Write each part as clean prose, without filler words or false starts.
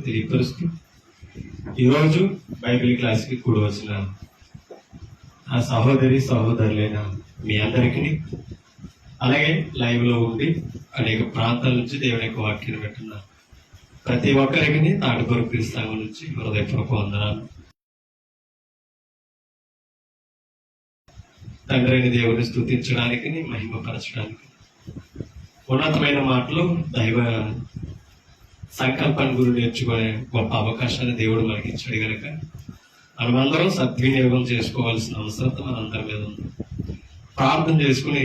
తెలియపరుస్తూ ఈరోజు బైబిల్ క్లాస్కి కూడి వచ్చిన ఆ సహోదరులైన మీ అందరికీ, అలాగే లైవ్లో ఉండి అనేక ప్రాంతాల నుంచి దేవుని యొక్క వాక్యాన్ని పెట్టున్న ప్రతి ఒక్కరికి తాటిపూర్ క్రీస్తాంగం నుంచి హృదయపూర్వక వందనాలు. తండ్రిని దేవుని స్తుతించడానికి, మహిమపరచడానికి ఉన్నతమైన మాటలు దైవ సంకల్పాన్ని గురి నేర్చుకునే గొప్ప అవకాశాన్ని దేవుడు మనకి ఇచ్చాడు కనుక మనమందరం సద్వినియోగం చేసుకోవాల్సిన అవసరం మనందరి మీద ఉంది. ప్రార్థన చేసుకుని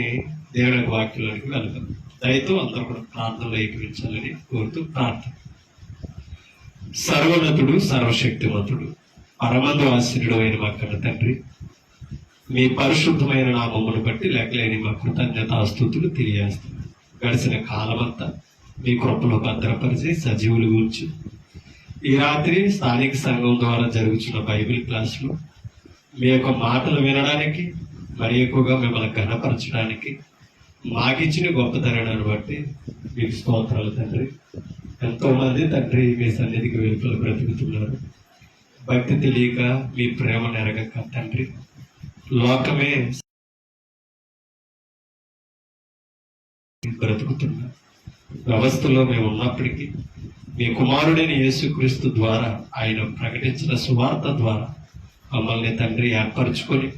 దేవుని యొక్క వాక్యంలోనికి వెళ్తాం. దయతో అందరూ కూడా ప్రార్థనలో ఏకీవించాలని కోరుతూ ప్రార్థన. సర్వోన్నతుడు, సర్వశక్తివంతుడు, పరమందు ఆశ్చర్యుడు అయిన మా కన్న తండ్రి, మీ పరిశుద్ధమైన నామమును బట్టి లెక్కలేని మా కృతజ్ఞతాస్తుతులు తెలియజేస్తాం. గడిచిన కాలమంతా మీ కృపలో భద్రపరిచి సజీవులు కూర్చు ఈ రాత్రి స్థానిక సంఘం ద్వారా జరుగుతున్న బైబిల్ క్లాసులు మీ యొక్క మాటలు వినడానికి, మరి ఎక్కువగా మిమ్మల్ని ఘనపరచడానికి మాకిచ్చిన గొప్ప ధరణాన్ని బట్టి మీకు స్తోత్రాలు తండ్రి. ఎంతో మంది తండ్రి మీ సన్నిధికి వెలుపల బ్రతుకుతున్నారు. భక్తి తెలియక, మీ ప్రేమ నెరగక తండ్రి లోకమే బ్రతుకుతున్నారు. వ్యవస్థలో మేము ఉన్నప్పటికీ మీ కుమారుడైన యేసుక్రీస్తు ద్వారా, ఆయన ప్రకటించిన సువార్త ద్వారా మమ్మల్ని తండ్రి ఏర్పరచుకొని,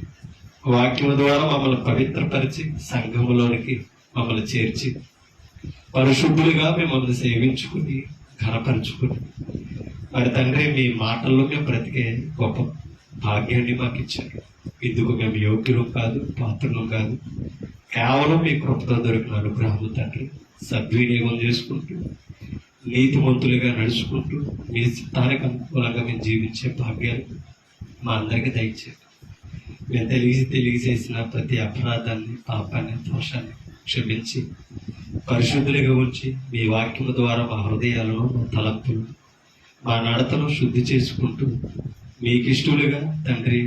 వాక్యం ద్వారా మమ్మల్ని పవిత్రపరిచి సంఘములోనికి మమ్మల్ని చేర్చి పరిశుద్ధులుగా మిమ్మల్ని సేవించుకుని ఘనపరుచుకుని, మరి తండ్రి మీ మాటల్లో మేము బ్రతికే గొప్ప భాగ్యాన్ని మాకు ఇచ్చారు. ఇందుకు మేము యోగ్యులు కాదు, పాత్రలు కాదు, కేవలం మీ కృపతో దొరికిన అనుగ్రహము తండ్రి. సద్వినియోగం చేసుకుంటూ, నీతిమంతులుగా నడుచుకుంటూ, మీ చిత్తానికి అనుకూలంగా మేము జీవించే భాగ్యాలు మా అందరికీ దయచేయండి. మేము తెలియజేసిన ప్రతి అపరాధాన్ని, పాపాన్ని, దోషాన్ని క్షమించి పరిశుద్ధులుగా ఉంచి మీ వాక్యము ద్వారా మా హృదయాలను, మా తలంపులు, మా నడతను శుద్ధి చేసుకుంటూ మీకు ఇష్టలుగా తండ్రి,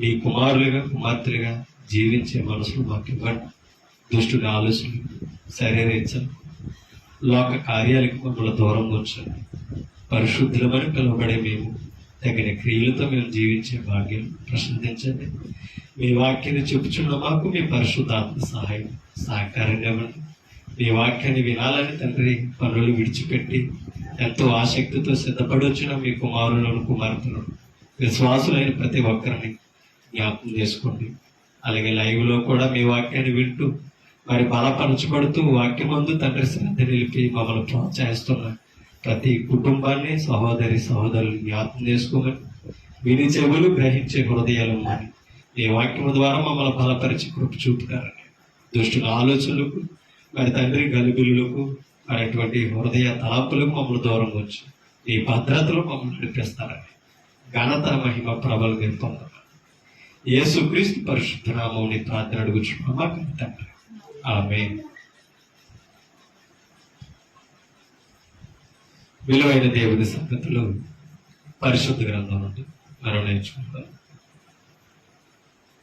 మీ కుమారులుగా, కుమార్తెలుగా జీవించే మనసులు మాకు ఇవ్వండి. దుష్టుని ఆలోచనలు, శరీరేచ్ఛలు, లోక కార్యాలకు మమ్మల్ని దూరం ఉంచండి. పరిశుద్ధులమని పిలువబడే మేము తగిన క్రియలతో మేము జీవించే భాగ్యం ప్రసాదించండి. మీ వాక్యాన్ని చెప్పుచున్న మాకు మీ పరిశుద్ధాత్మ సహకారంగా ఇవ్వండి. మీ వాక్యాన్ని వినాలని తండ్రి పనులు విడిచిపెట్టి ఎంతో ఆసక్తితో సిద్ధపడి వచ్చిన మీ కుమారులను, కుమార్తెలను, విశ్వాసులైన ప్రతి ఒక్కరిని జ్ఞాపకం చేసుకోండి. అలాగే లైవ్లో కూడా మీ వాక్యాన్ని వింటూ మరి బలపరచబడుతూ వాక్యమందు తండ్రి శ్రద్ధ నిలిపి మమ్మల్ని ప్రోత్సహిస్తున్న ప్రతి కుటుంబాన్ని, సహోదరులు జ్ఞాపకం చేసుకోమని, విని చెవులు, గ్రహించే హృదయాలు అని ఈ వాక్యము ద్వారా మమ్మల్ని బలపరిచి కృప చూపుతారని, దుష్టుల ఆలోచనలకు మరి తండ్రి గలుగులకు, మరి అటువంటి హృదయ తలాపులకు మమ్మల్ని దూరం వచ్చి ఈ భద్రతలో మమ్మల్ని నడిపిస్తారని ఘనత, మహిమ, ప్రభలు మీరు పొందాలి. యేసుక్రీస్తు పరిశుద్ధ నామమున ప్రార్థన అడుగుచున్నాం మా తండ్రి. ఆమేన్. విలువైన దేవుని సంగతులు పరిశుద్ధ గ్రంథం నుండి మనం నేర్చుకుంటాం.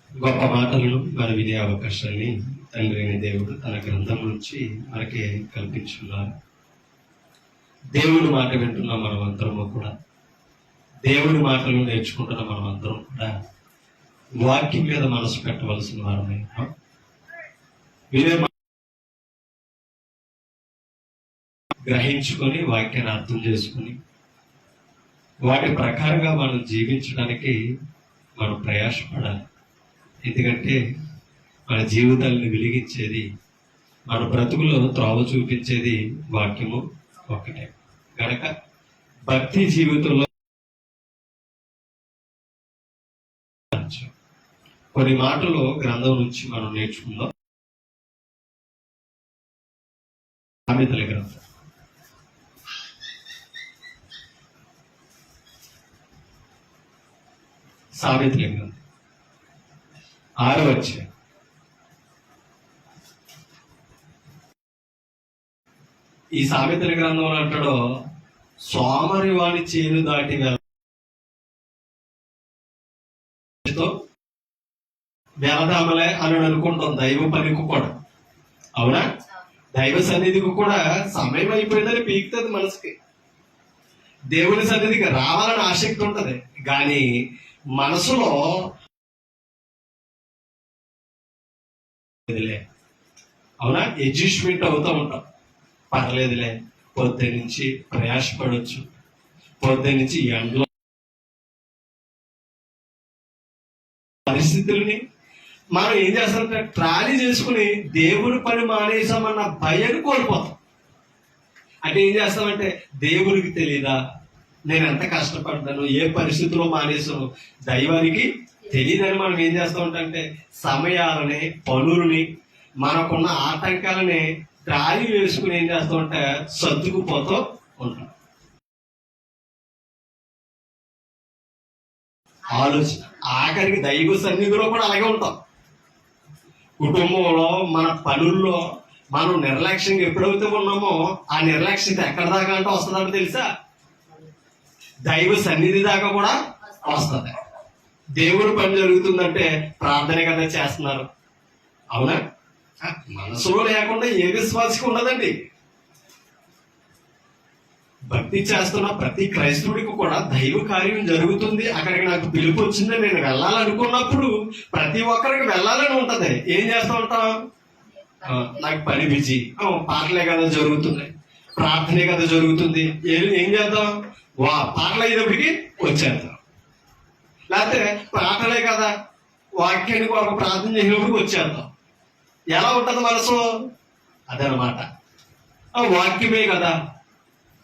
గొప్ప మాటలను మన వినే అవకాశాన్ని తండ్రి అయిన దేవుడు తన గ్రంథం నుంచి మనకి కల్పించున్నారు. దేవుని మాట వింటున్న మనమందరము కూడా, దేవుని మాటలు నేర్చుకుంటున్న మనమందరం కూడా వాక్యం మీద మనసు పెట్టవలసిన వారమే. వినే గ్రహించుకొని, వాక్యాన్ని అర్థం చేసుకుని, వాటి ప్రకారంగా మనం జీవించడానికి మనం ప్రయాసపడాలి. ఎందుకంటే మన జీవితాలను వెలిగించేది, మన బ్రతుకులో త్రోవ చూపించేది వాక్యము ఒకటే కనుక భక్తి జీవితంలో కొన్ని మాటలు గ్రంథం నుంచి మనం నేర్చుకుందాం. సామెతల గ్రంథం సామెతల గ్రంథం 6వ అధ్యాయం. ఈ సామెతల గ్రంథంలో అంటాడో, సోమరి వాడి చేను దాటి వెళదామలే అని అనుకుంటాం. దైవ పనికి కూడా, అవునా? దైవ సన్నిధికి కూడా సమయం అయిపోయిందని పీకుతుంది మనసుకి. దేవుని సన్నిధికి రావాలని ఆసక్తి ఉంటది, కానీ మనసులో అవునా అడ్జస్ట్మెంట్ అవుతూ ఉంటాం. పర్లేదులే, పొద్దు నుంచి ప్రయాసపడవచ్చు, పొద్దు నుంచి ఎండలో పరిస్థితుల్ని మనం ఏం చేస్తామంటే ట్రాలీ చేసుకుని దేవుడి పని మానేసామన్న భయాన్ని కోల్పోతాం. అంటే ఏం చేస్తామంటే దేవుడికి తెలీదా నేను ఎంత కష్టపడ్డాను, ఏ పరిస్థితుల్లో మానేసాను, దైవానికి తెలియదని మనం ఏం చేస్తూ ఉంటామంటే సమయాలని, పనులని, మనకున్న ఆటంకాలని ట్రాలీ వేసుకుని ఏం చేస్తూ ఉంటే సర్దుకుపోతూ ఉంటాం. ఆలోచన ఆఖరికి దైవ సన్నిధిలో కూడా అలాగే ఉంటాం. కుటుంబంలో, మన పనుల్లో మనం నిర్లక్ష్యంగా ఎప్పుడైతే ఉన్నామో ఆ నిర్లక్ష్యత ఎక్కడి దాకా అంటే వస్తుందంటే తెలుసా? దైవ సన్నిధి దాకా కూడా వస్తుంది. దేవుడి పని జరుగుతుందంటే ప్రార్థనే కదా చేస్తున్నారు, అవునా? మనసులో లేకుండా ఏ విశ్వాసకి ఉండదండి. భక్తి చేస్తున్న ప్రతి క్రైస్తవుడికి కూడా దైవ కార్యం జరుగుతుంది, అక్కడికి నాకు పిలుపు వచ్చింది, నేను వెళ్ళాలనుకున్నప్పుడు ప్రతి ఒక్కరికి వెళ్ళాలని ఉంటది. ఏం చేస్తూ ఉంటాం? నాకు పని బిజీ, పాటలే కదా జరుగుతున్నాయి, ప్రార్థనే కదా జరుగుతుంది, ఏం చేద్దాం? పాటలు అయ్యేటప్పటికి వచ్చేద్దాం. లేకపోతే పాటలే కదా, వాక్యానికి ఒక ప్రార్థన చేసినప్పుడు వచ్చేద్దాం. ఎలా ఉంటది మనసు? అదనమాట. వాక్యమే కదా,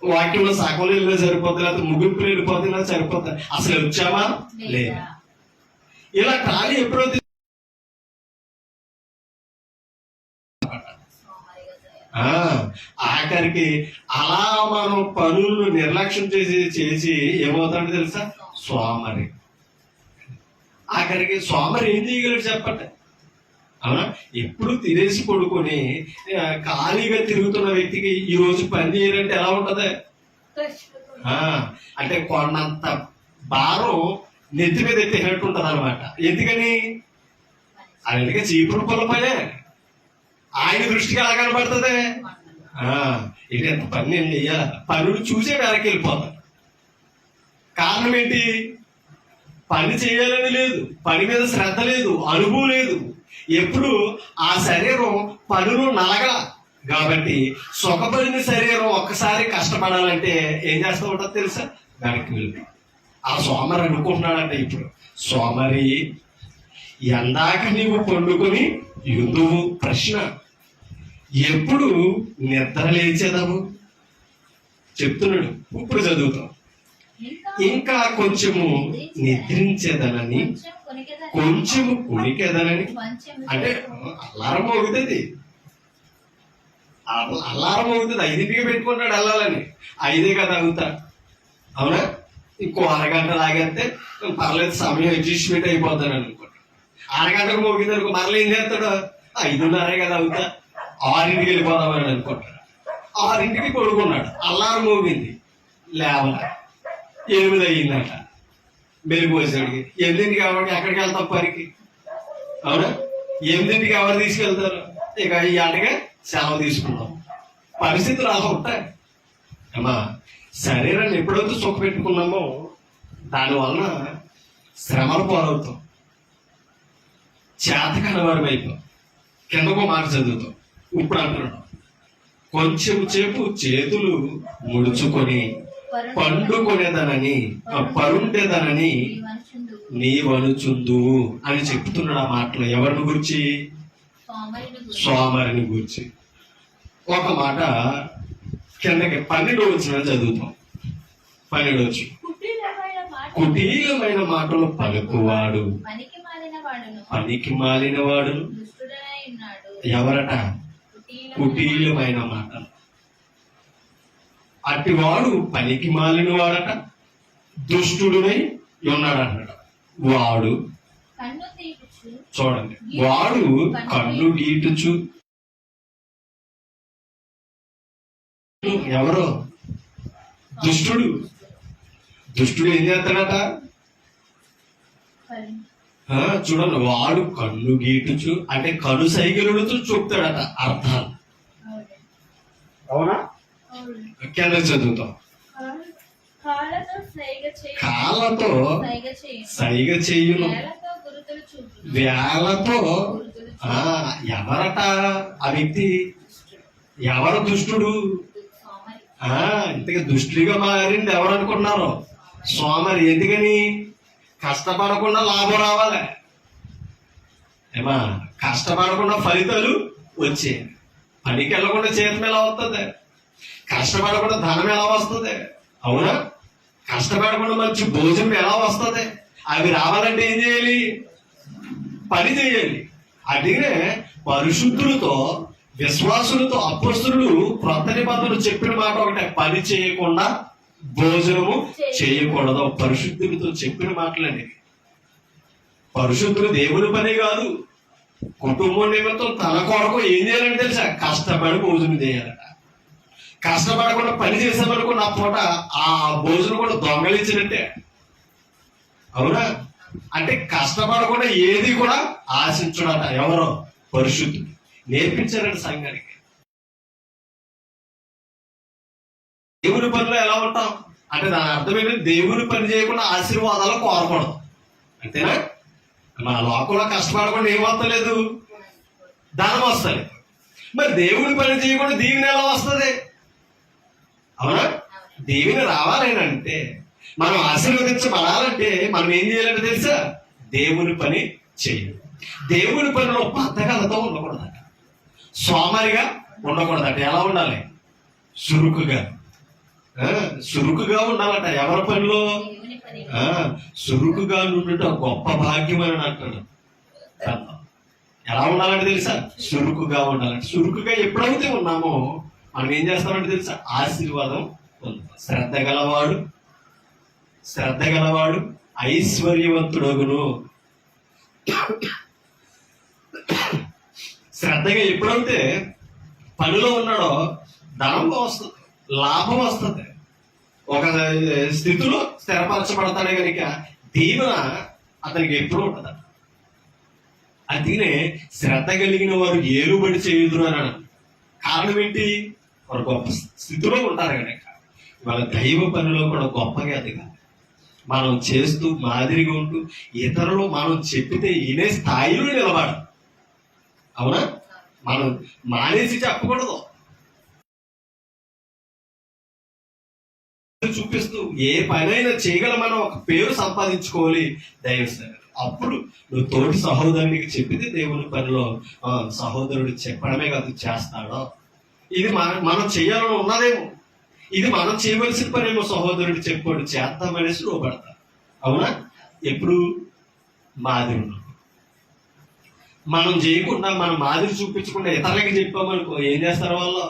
వాక్యంలో సగంలో వెళ్ళినా సరిపోతుంది, లేకపోతే ముగింపులో వెళ్ళిపోతున్నా సరిపోతుంది, అసలు వచ్చామా లేదా? ఇలా ట్రాలీ ఎప్పుడైతే ఆఖరికి అలా మనం పనులను నిర్లక్ష్యం చేసి ఏమవుతాడో తెలుసా? సోమరి. ఆఖరికి సోమరి ఏం చేయగలడు చెప్పండి? అవునా? ఎప్పుడు తినేసి పడుకొని ఖాళీగా తిరుగుతున్న వ్యక్తికి ఈ రోజు పని చేయాలంటే ఎలా ఉంటది? అంటే కొన్నంత భారం నెత్తి మీద ఎత్తినట్టు ఉంటది అనమాట. ఎందుకని? అందుకే చీపురు పొల పనే ఆయన దృష్టికి ఎలా కనబడుతుంది? ఇది ఎంత పని నేను చెయ్యాలి, పనులు చూసే వెనక్కి వెళ్ళిపోతాను. కారణం ఏంటి? పని చేయాలని లేదు, పని మీద శ్రద్ధ లేదు, అనుభవం లేదు. ఎప్పుడు ఆ శరీరం పనులు నలగల కాబట్టి సుఖపడిన శరీరం ఒక్కసారి కష్టపడాలంటే ఏం చేస్తూ ఉంటుందో తెలుసా? వెనక్కి వెళ్ళి ఆ సోమరి అనుకుంటున్నాడంటే, ఇప్పుడు సోమరి ఎందాక నీవు పండుకొని ఎందువు? ప్రశ్న. ఎప్పుడు నిద్ర లేచేదాము? చెప్తున్నాడు, ఇప్పుడు చదువుతాం. ఇంకా కొంచెము నిద్రించేదనని, కొంచెము కునికేదనని. అంటే అల్లారం మోగుతుంది, అల్లారం మోగుతుంది, 5ంటికి పెట్టుకుంటాడు వెళ్ళాలని. 5 కదా అవుతా, అవునా? ఇంకో అరగంట లాగేస్తే పర్లేదు, సమయం అడ్జస్ట్మెంట్ అయిపోతాను అనుకుంటాడు. అరగంటకు మోగింది అనుకో, మరలా ఏం చేస్తాడు? 5:30 కదా అవుతా, 6ంటికి వెళ్ళిపోదామని అనుకుంటాడు. 6ంటికి పడుకున్నాడు, అల్లారం మోగింది, లేవలా 8 అయ్యిందట. మెరుగుపోసేవాడికి 8ంటికి కాబట్టి ఎక్కడికి వెళ్తాం పనికి, అవునా? 8ంటికి ఎవరు తీసుకెళ్తారు? ఇక ఈ ఆటగా సెలవు తీసుకుంటాం. పరిస్థితులు అలా ఉంటాయి అమ్మా. శరీరాన్ని ఎప్పుడైతే సుఖ పెట్టుకున్నామో దానివలన శ్రమలు పాలవుతాం, చేతకాని వారం అయిపోతాం. కిందకో మాట చదువుతాం, ఇప్పుడు అంటున్నాడు, కొంచెం సేపు చేతులు ముడుచుకొని పండుకొనేదనని, పరుండేదనని నీవనుచుందు అని చెప్తున్నాడు. ఆ మాటలు ఎవరిని గురించి? సోమరిని గురించి. ఒక మాట కిందకి 12వ వచనం చదువుతాం. 12వ వచనం, కుటీలమైన మాటలు పలుకువాడు పనికి మాలిన వాడును. ఎవరట? కుటీలమైన మాటలు. అట్టివాడు పనికి మాలిన వాడట, దుష్టుడునై ఉన్నాడు అన్నాడు. వాడు చూడండి, వాడు కన్ను గీటుచు. ఎవరో దుష్టుడు. దుష్టుడు ఏం చేస్తాడట? చూడండి, వాడు కన్ను గీటుచు అంటే కను సైకిలుడుతూ చూపుతాడట అర్థాలు. అవునా? కింద చదువుతాం. కాళ్ళతో సైగ చేయును. కాళ్ళతో సైగ చేయును. సైగ చేయును, వేళ్ళతో గురుతులు చూపును. వేళ్ళతో. గురుతులు ఆ ఎవరట ఆ వ్యక్తి? ఎవరు దుష్టుడు? సోమరి. ఇంతగా దుష్టుడిగా మారింది ఎవరు అనుకున్నారు? సోమరి. ఎందుకని? కష్టపడకుండా లాభం రావాలి. ఏమా కష్టపడకుండా ఫలితాలు వచ్చే. పనికి వెళ్ళకుండా జీతం ఎలా వస్తుంది? కష్టపడకుండా ధనం ఎలా వస్తుంది? అవునా? కష్టపడకుండా మంచి భోజనం ఎలా వస్తుంది? అవి రావాలంటే ఏం చేయాలి? పని చేయాలి. అడిగే పరిశుద్ధులతో విశ్వాసులతో అపొస్తలులు క్రొత్త నిబంధనలు చెప్పిన మాట ఒకటే, పని చేయకుండా భోజనము చేయకూడదు. పరిశుద్ధులతో చెప్పిన మాటలండి. పరిశుద్ధులు దేవుని పని కాదు, కుటుంబం నిమిత్తం తన కొరకు ఏం చేయాలని తెలుసా? కష్టపడి భోజనం చేయాలట. కష్టపడకుండా పని చేసామనుకో నా పూట ఆ భోజనం కూడా దొంగలించినట్టే. అవునా? అంటే కష్టపడకుండా ఏది కూడా ఆశించడట. ఎవరో? పరిశుద్ధుడు నేర్పించారట సంఘానికి. దేవుని పనిలో ఎలా ఉంటాం అంటే దాని అర్థం ఏంటంటే దేవుని పని చేయకుండా ఆశీర్వాదాలు కోరకూడదు. అంతేనా? మన లోకంలో కష్టపడకుండా ఏం వస్తలేదు? ధనం వస్తలేదు. మరి దేవుని పని చేయకుండా దీవెన ఎలా వస్తుంది? అవునా? దీవెన రావాలంటే, మనం ఆశీర్వదించబడాలంటే మనం ఏం చేయాలంటే తెలుసా? దేవుని పని చేయాలి. దేవుని పనిలో బద్ధకలతో ఉండకూడదట, సోమరిగా ఉండకూడదట. ఎలా ఉండాలి? చురుకుగా. చురుకుగా ఉండాలట. ఎవరి పనిలో? దేవుని పని. చురుకుగా నుండుట గొప్ప భాగ్యం అని అంటాడు. ఎలా ఉండాలంటే తెలుసా? చురుకుగా ఉండాలంటే. చురుకుగా ఎప్పుడైతే ఉన్నామో మనం ఏం చేస్తామంటే తెలుసా? ఆశీర్వాదం పొందుతాం. శ్రద్ధ గలవాడు ఐశ్వర్యవంతుడగును. శ్రద్ధగా ఎప్పుడైతే పనిలో ఉన్నాడో ధనం వస్తుంది, లాభం వస్తుంది, ఒక స్థితిలో స్థిరపరచబడతాడే కనుక దీవెన అతనికి ఎప్పుడు ఉంటుందట. అందుకనే శ్రద్ధ కలిగిన వారు ఏలుబడి చేయుదురు అని అన్నాడు. కారణం ఏంటి? వారు గొప్ప స్థితిలో ఉంటారు కనుక. వాళ్ళ దైవ పనిలో కూడా గొప్పగా ఎదగాలి. మనం చేస్తూ మాదిరిగా ఉంటూ ఇతరులు మనం చెప్పితే వినే స్థాయిలో నిలబడాలి. అవునా? మనం మానేసి చెప్పకూడదు. చూపిస్తూ ఏ పనైనా చేయగలమని ఒక పేరు సంపాదించుకోవాలి దైవ సేవ. అప్పుడు నువ్వు తోటి సహోదరునికి చెప్పితే దేవుని పనిలో సహోదరుడు చెప్పడమే కాదు చేస్తాడో. ఇది మనం చేయాలని ఉన్నదేమో, ఇది మనం చేయవలసిన పనేమో. సహోదరుడు చెప్పాడు చేద్దామనేసి లోపడతాడు. అవునా? ఎప్పుడు మాదిరి మనం చేయకుండా, మన మాదిరి చూపించకుండా ఇతరులకి చెప్పామనుకో ఏం చేస్తారు వాళ్ళు?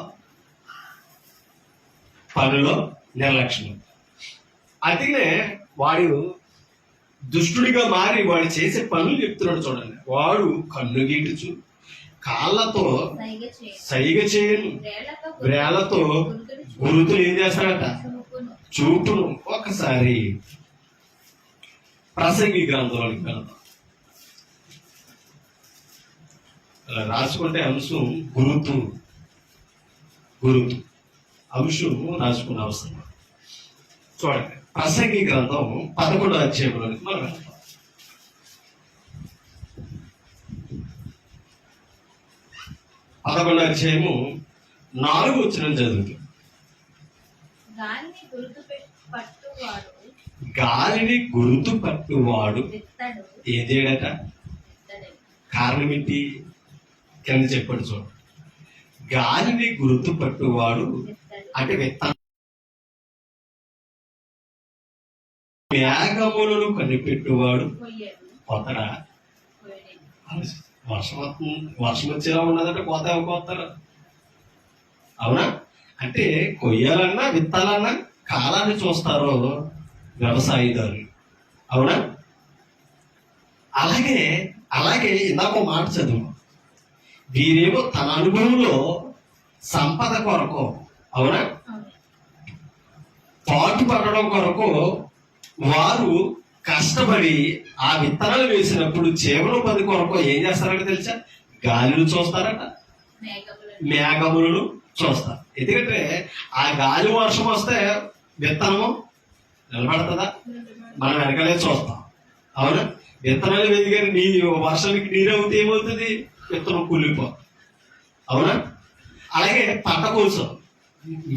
పనిలో నిర్లక్ష్యం. అందుకనే వాడు దుష్టుడిగా మారి వాడు చేసే పనులు చెప్తున్నాడు. చూడండి, వాడు కన్ను గీటుచు, కాళ్ళతో సైగ చేయను, వేళ్లతో గురుతులు ఏం చేస్తాడట? చూపును. ఒకసారి ప్రసంగి గ్రంథంలోకి వెళ్దాం. అలా రాసుకుంటే అంశం గురుతు అంశం రాసుకునే అవసరం. చూడండి, ప్రసంగి గ్రంథం 11వ అధ్యాయంలోనికి మనం వెళ్తాం. పదకొండవ అధ్యాయము 4వ వచనం చదువుతాం. గాలిని గుర్తు పట్టువాడు ఏం చేయడట? కారణం ఏంటి? కింద చెప్పాడు చూడండి. గాలిని గుర్తు పట్టువాడు అంటే విత్తనం. మేఘములను కనిపెట్టువాడు కొత్తడా? వర్షం వచ్చేలా ఉన్నదంటే కోతారా? అవునా? అంటే కొయ్యాలన్నా విత్తాలన్నా కాలాన్ని చూస్తారో వ్యవసాయదారులు. అవునా? అలాగే ఇందాక మాట చదువు. వీరేమో తన అనుభవంలో సంపద కొరకు, అవునా, పాటు పడడం కొరకు వారు కష్టపడి ఆ విత్తనాలు వేసినప్పుడు జీవనోపాధి కొరకు ఏం చేస్తారంటే తెలుసా? గాలిని చూస్తారట, మేఘములను చూస్తారు. ఎందుకంటే ఆ గాలి వర్షం వస్తే విత్తనము నిలబడుతుందా? మనం వెనకలే చూస్తాం. అవునా? విత్తనాలు వెదిగారు, వర్షానికి నీరు అవుతే ఏమవుతుంది? విత్తనం కూలిపోతుంది. అవునా? అలాగే పంట కోసం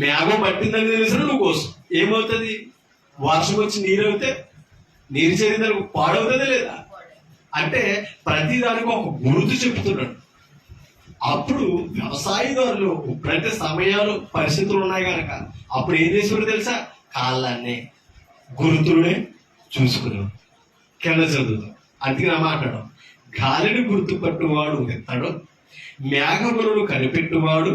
మేఘం పట్టిందని తెలిసిన నువ్వు కోసం ఏమవుతుంది? వర్షం వచ్చి నీరు అవుతే నీరు చేరిందని పాడవుతుందా లేదా? అంటే ప్రతి దానికి ఒక గుర్తు చెప్తున్నాడు. అప్పుడు వ్యవసాయదారులు ప్రతి సమయాలు పరిస్థితులు ఉన్నాయి కనుక అప్పుడు ఏం చేసేవాడు తెలుసా? కాళ్ళనే గుర్తులనే చూసుకునేవాడు. కింద చదువుతాం. అందుకే నా మాట్లాడడం, గాలిని గుర్తుపట్టువాడు విత్తడు, మేఘములను కనిపెట్టువాడు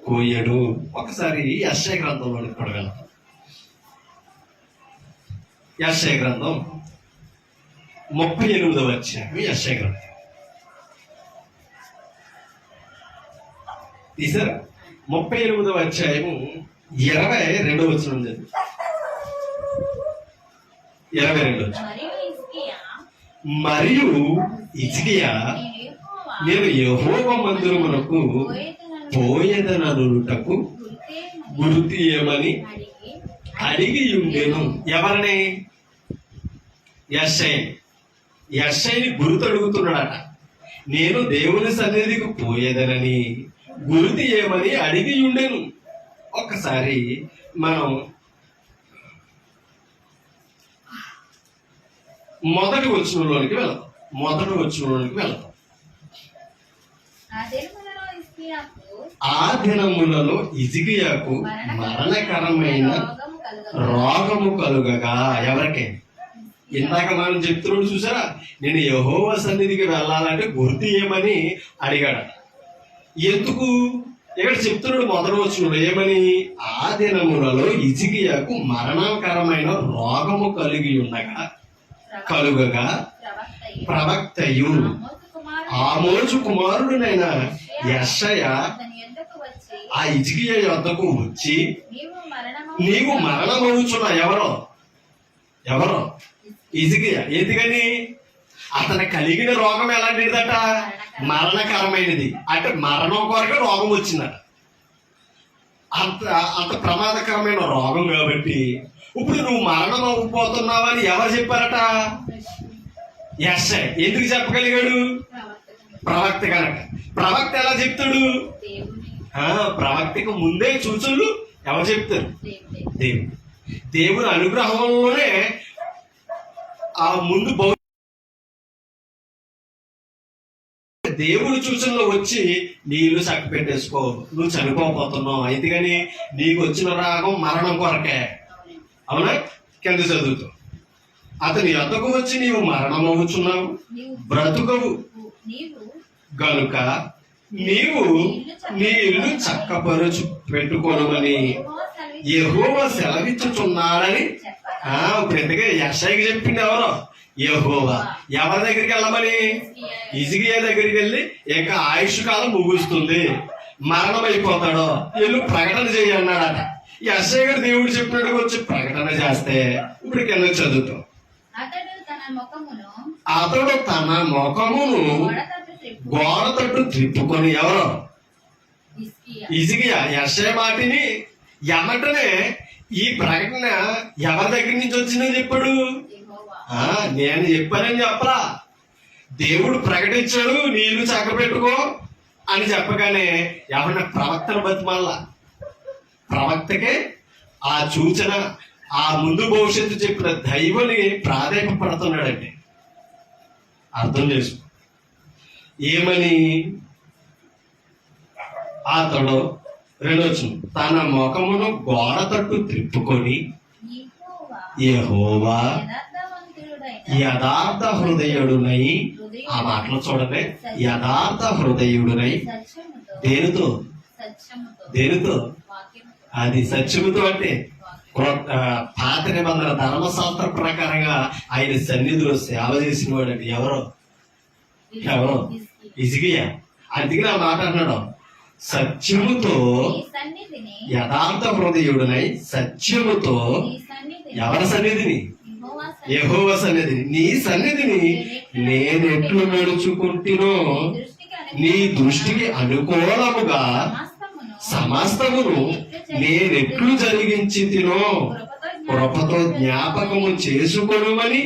కోయడు. ఒకసారి యెషయా గ్రంథంలోకి పడగలం. యెషయా గ్రంథం 38వ అధ్యాయం. యెషయా గ్రంథం తీసారా? 38వ అధ్యాయము 22వ వచనం చదివి. 22వ వచనం. మరియు మరియు హిజ్కియా, హిజ్కియా, నేను నేను యెహోవా యెహోవా మందిరమునకు పోయేదననుటకు గుర్తు ఏమని అడిగి ఉండెను. ఎవరిని? యెషయాని గుర్తు అడుగుతున్నాడట. నేను దేవుని సన్నిధికి పోయేదనని గుర్తు ఏమని అడిగి ఉండెను. ఒక్కసారి మనం మొదటి వచనంలోనికి వెళ్తాం. ఆ దినములలో హిజ్కియాకు మరణకరమైన రోగము కలుగగా. ఎవరికి? ఇందాక మనం చెప్తున్నాడు చూసారా? నేను యెహోవా సన్నిధికి వెళ్ళాలంటే గుర్తు ఏమని అడిగాడు. ఎందుకు? ఇక్కడ చెప్తున్నాడు మొదటి వచనంలో ఏమని? ఆ దినములలో హిజ్కియాకు మరణకరమైన రోగము కలుగగా ప్రవక్తయు ఆమోజు కుమారుడునైన యెషయా ఆ హిజ్కియా యొద్దకు వచ్చి, నీవు మరణమవుచున్నా. ఎవరో హిజ్కియా. ఎందుకని? అతను కలిగిన రోగం ఎలాంటిదట? మరణకరమైనది. అంటే మరణం కొరకు రోగం వచ్చిందట. అంత ప్రమాదకరమైన రోగం కాబట్టి ఇప్పుడు నువ్వు మరణం అవ్వబోతున్నావని ఎవరు చెప్పారట? యెషయా. ఎందుకు చెప్పగలిగాడు? ప్రవక్త కనుక. ప్రవక్త ఎలా చెప్తాడు? ప్రవక్తకు ముందే సూచనలు ఎవరు చెప్తారు? దేవుని అనుగ్రహంలోనే ఆ ముందు దేవుని సూచనలో వచ్చి నీళ్లు చక్క పెట్టేసుకో, నువ్వు చనిపోతున్నావు, అందుకని నీకు వచ్చిన రాగం మరణం కొరకే. అవునా? కింద చదువుతూ అతని యొద్దకు వచ్చి నీవు మరణం అవుతున్నావు, బ్రతుకవు గనుక నీవు నీ ఇల్లు చక్కపరుచు పెట్టుకోనమని యెహోవా సెలవిచ్చుచున్నాడని. ఇప్పుడు ఎందుకే యెషయాకి చెప్పింది ఎవరో? యెహోవా. ఎవరి దగ్గరికి వెళ్ళమని? హిజ్కియా దగ్గరికి వెళ్ళి ఇక ఆయుష్ కాలం ముగుస్తుంది, మరణం అయిపోతాడో వీళ్ళు ప్రకటన చేయన్నాడట. యెషయా గారు దేవుడు చెప్పినట్టు వచ్చి ప్రకటన చేస్తే ఇప్పుడు కింద చదువుతాం. అతడు తన ముఖమును గోడ తట్టు త్రిప్పుకొని. ఎవరో? హిజ్కియా. యెషయా మాటిని ఎమ్మటనే ఈ ప్రకటన ఎవరి దగ్గర నుంచి వచ్చిందని చెప్పాడు? నేను చెప్పానని చెప్పరా? దేవుడు ప్రకటించాడు నీళ్లు చక్కబెట్టుకో అని చెప్పగానే ఎవరిన ప్రవక్తను బతిమాల. ప్రవక్తకే ఆ సూచన, ఆ ముందు భవిష్యత్తు చెప్పిన దైవని ప్రాధాన్యపడుతున్నాడండి. అర్థం చేసుకో. ఏమని? అతడు రెండొచ్చు, తన ముఖమును గోడ తట్టు త్రిప్పుకొని యెహోవా యథార్థ హృదయుడునై. ఆ మాటలు చూడలే. యథార్థ హృదయుడునై. దేనితో? అది సత్యముతో. అంటే పాత నిబంధన ధర్మశాస్త్ర ప్రకారంగా ఆయన సన్నిధిలో సేవ చేసిన వాడు అండి. ఎవరో హిజ్కియా. అందుకే ఆ మాట అన్నాడు, సత్యముతో యథార్థ హృదయుడునై. సత్యముతో ఎవరి సన్నిధిని? యెహోవా సన్నిధిని. నీ సన్నిధిని నేనెట్లు నడుచుకుంటునో నీ దృష్టికి అనుకూలముగా సమస్తమును నేనెట్లు జరిగించి తినో కృపతో జ్ఞాపకము చేసుకొనుమని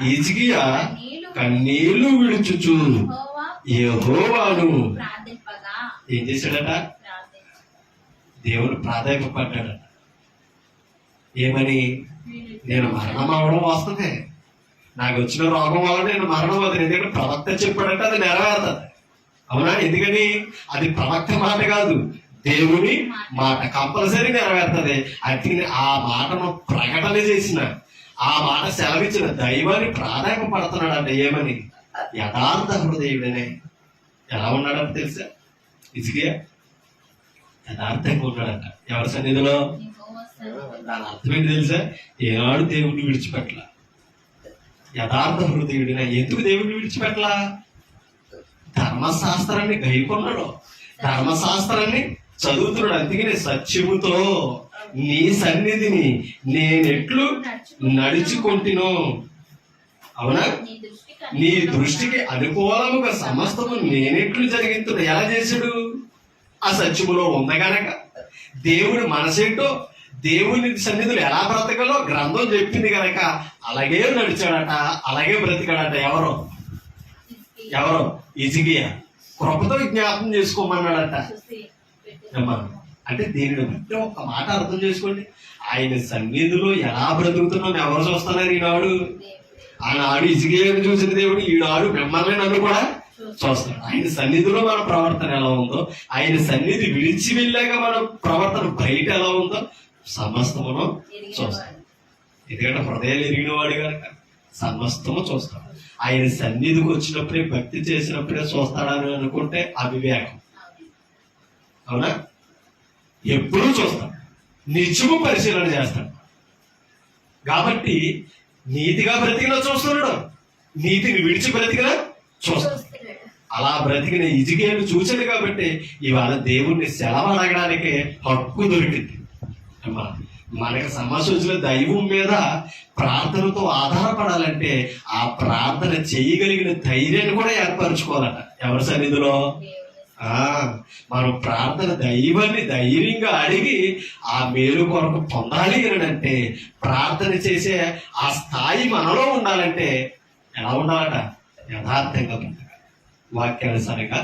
హిజ్కియా కన్నీళ్లు విడుచుచు యెహోవాను ప్రార్థింపగా ఏం చేశాడట? దేవుడు ప్రాధాన్యపడ్డాడట. ఏమని? నేను మరణం అవడం వస్తుంది, నాకు వచ్చిన రోగం వల్ల నేను మరణం అవుతుంది. ఎందుకంటే ప్రవక్త చెప్పాడంటే అది నెరవేరుతుంది. అవునా? ఎందుకని? అది ప్రవక్త మాట కాదు, దేవుని మాట. కంపల్సరీ నెరవేరుతుంది. అయితే ఆ మాటను ప్రకటన చేసిన, ఆ మాట సెలవిచ్చిన దైవాన్ని ప్రాధాన్యపడుతున్నాడు అంటే ఏమని? యథార్థ హృదయుడనే. ఎలా ఉన్నాడంటే తెలుసా? హిజ్కియా యథార్థంగా ఉన్నాడంట. ఎవరి సన్నిధిలో? దాని అర్థం ఏంటి తెలుసా? ఏనాడు దేవుడిని విడిచిపెట్టలా. యథార్థ హృదయుడిన. ఎందుకు దేవుడిని విడిచిపెట్టలా? ధర్మశాస్త్రాన్ని గైకొన్నాడు, ధర్మశాస్త్రాన్ని చదువుతున్నాడు. అందుకనే సత్యముతో నీ సన్నిధిని నేనెట్లు నడుచుకుంటును. అవునా? నీ దృష్టికి అనుకూలముగా సమస్తము నేనెట్లు జరిగిస్తున్నా. ఎలా చేశాడు? ఆ సత్యములో ఉంది గనక. దేవుడి మనసేంటో, దేవుని సన్నిధులు ఎలా బ్రతకాలో గ్రంథం చెప్పింది గనక అలాగే నడిచాడట, అలాగే బ్రతికాడట. ఎవరో హిజ్కియా కృపతో జ్ఞాపకం చేసుకోమన్నాడట. అమ్మా, అంటే దీనిని బట్టి ఒక మాట అర్థం చేసుకోండి. ఆయన సన్నిధిలో ఎలా బ్రతుకుతున్నాం ఎవరు చూస్తున్నారు? ఈనాడు ఆనాడు హిజ్కియాను చూసిన దేవుడు ఈనాడు మిమ్మల్ని నన్ను కూడా చూస్తాడు. ఆయన సన్నిధిలో మన ప్రవర్తన ఎలా ఉందో, ఆయన సన్నిధి విడిచి వెళ్ళాక మన ప్రవర్తన బయట ఎలా ఉందో సమస్తమును చూస్తాడు. ఎందుకంటే హృదయాలు ఎరిగిన వాడు కనుక సమస్తము చూస్తాడు. ఆయన సన్నిధికి వచ్చినప్పుడే, భక్తి చేసినప్పుడే చూస్తాడని అనుకుంటే అవివేకం. అవునా? ఎప్పుడూ చూస్తాడు, నిత్యము పరిశీలన చేస్తాడు. కాబట్టి నీతిగా బ్రతికినా చూస్తున్నాడు, నీతిని విడిచి బ్రతికినా చూస్తాడు. అలా బ్రతికిన హిజ్కియాను చూశాడు కాబట్టి ఇవాళ దేవుణ్ణి సెలవు అడగడానికి హక్కు దొరికింది. అమ్మా, మనకి సమస్య వచ్చిన దైవం మీద ప్రార్థనతో ఆధారపడాలంటే ఆ ప్రార్థన చేయగలిగిన ధైర్యాన్ని కూడా ఏర్పరచుకోవాలట. ఎవరి సన్నిధిలో? మనం ప్రార్థన దైవాన్ని ధైర్యంగా అడిగి ఆ మేలు కొరకు పొందాలి అంటే, ప్రార్థన చేసే ఆ స్థాయి మనలో ఉండాలంటే ఎలా ఉండాలట? యథార్థంగా బ్రతకాలి, వాక్యానుసారంగా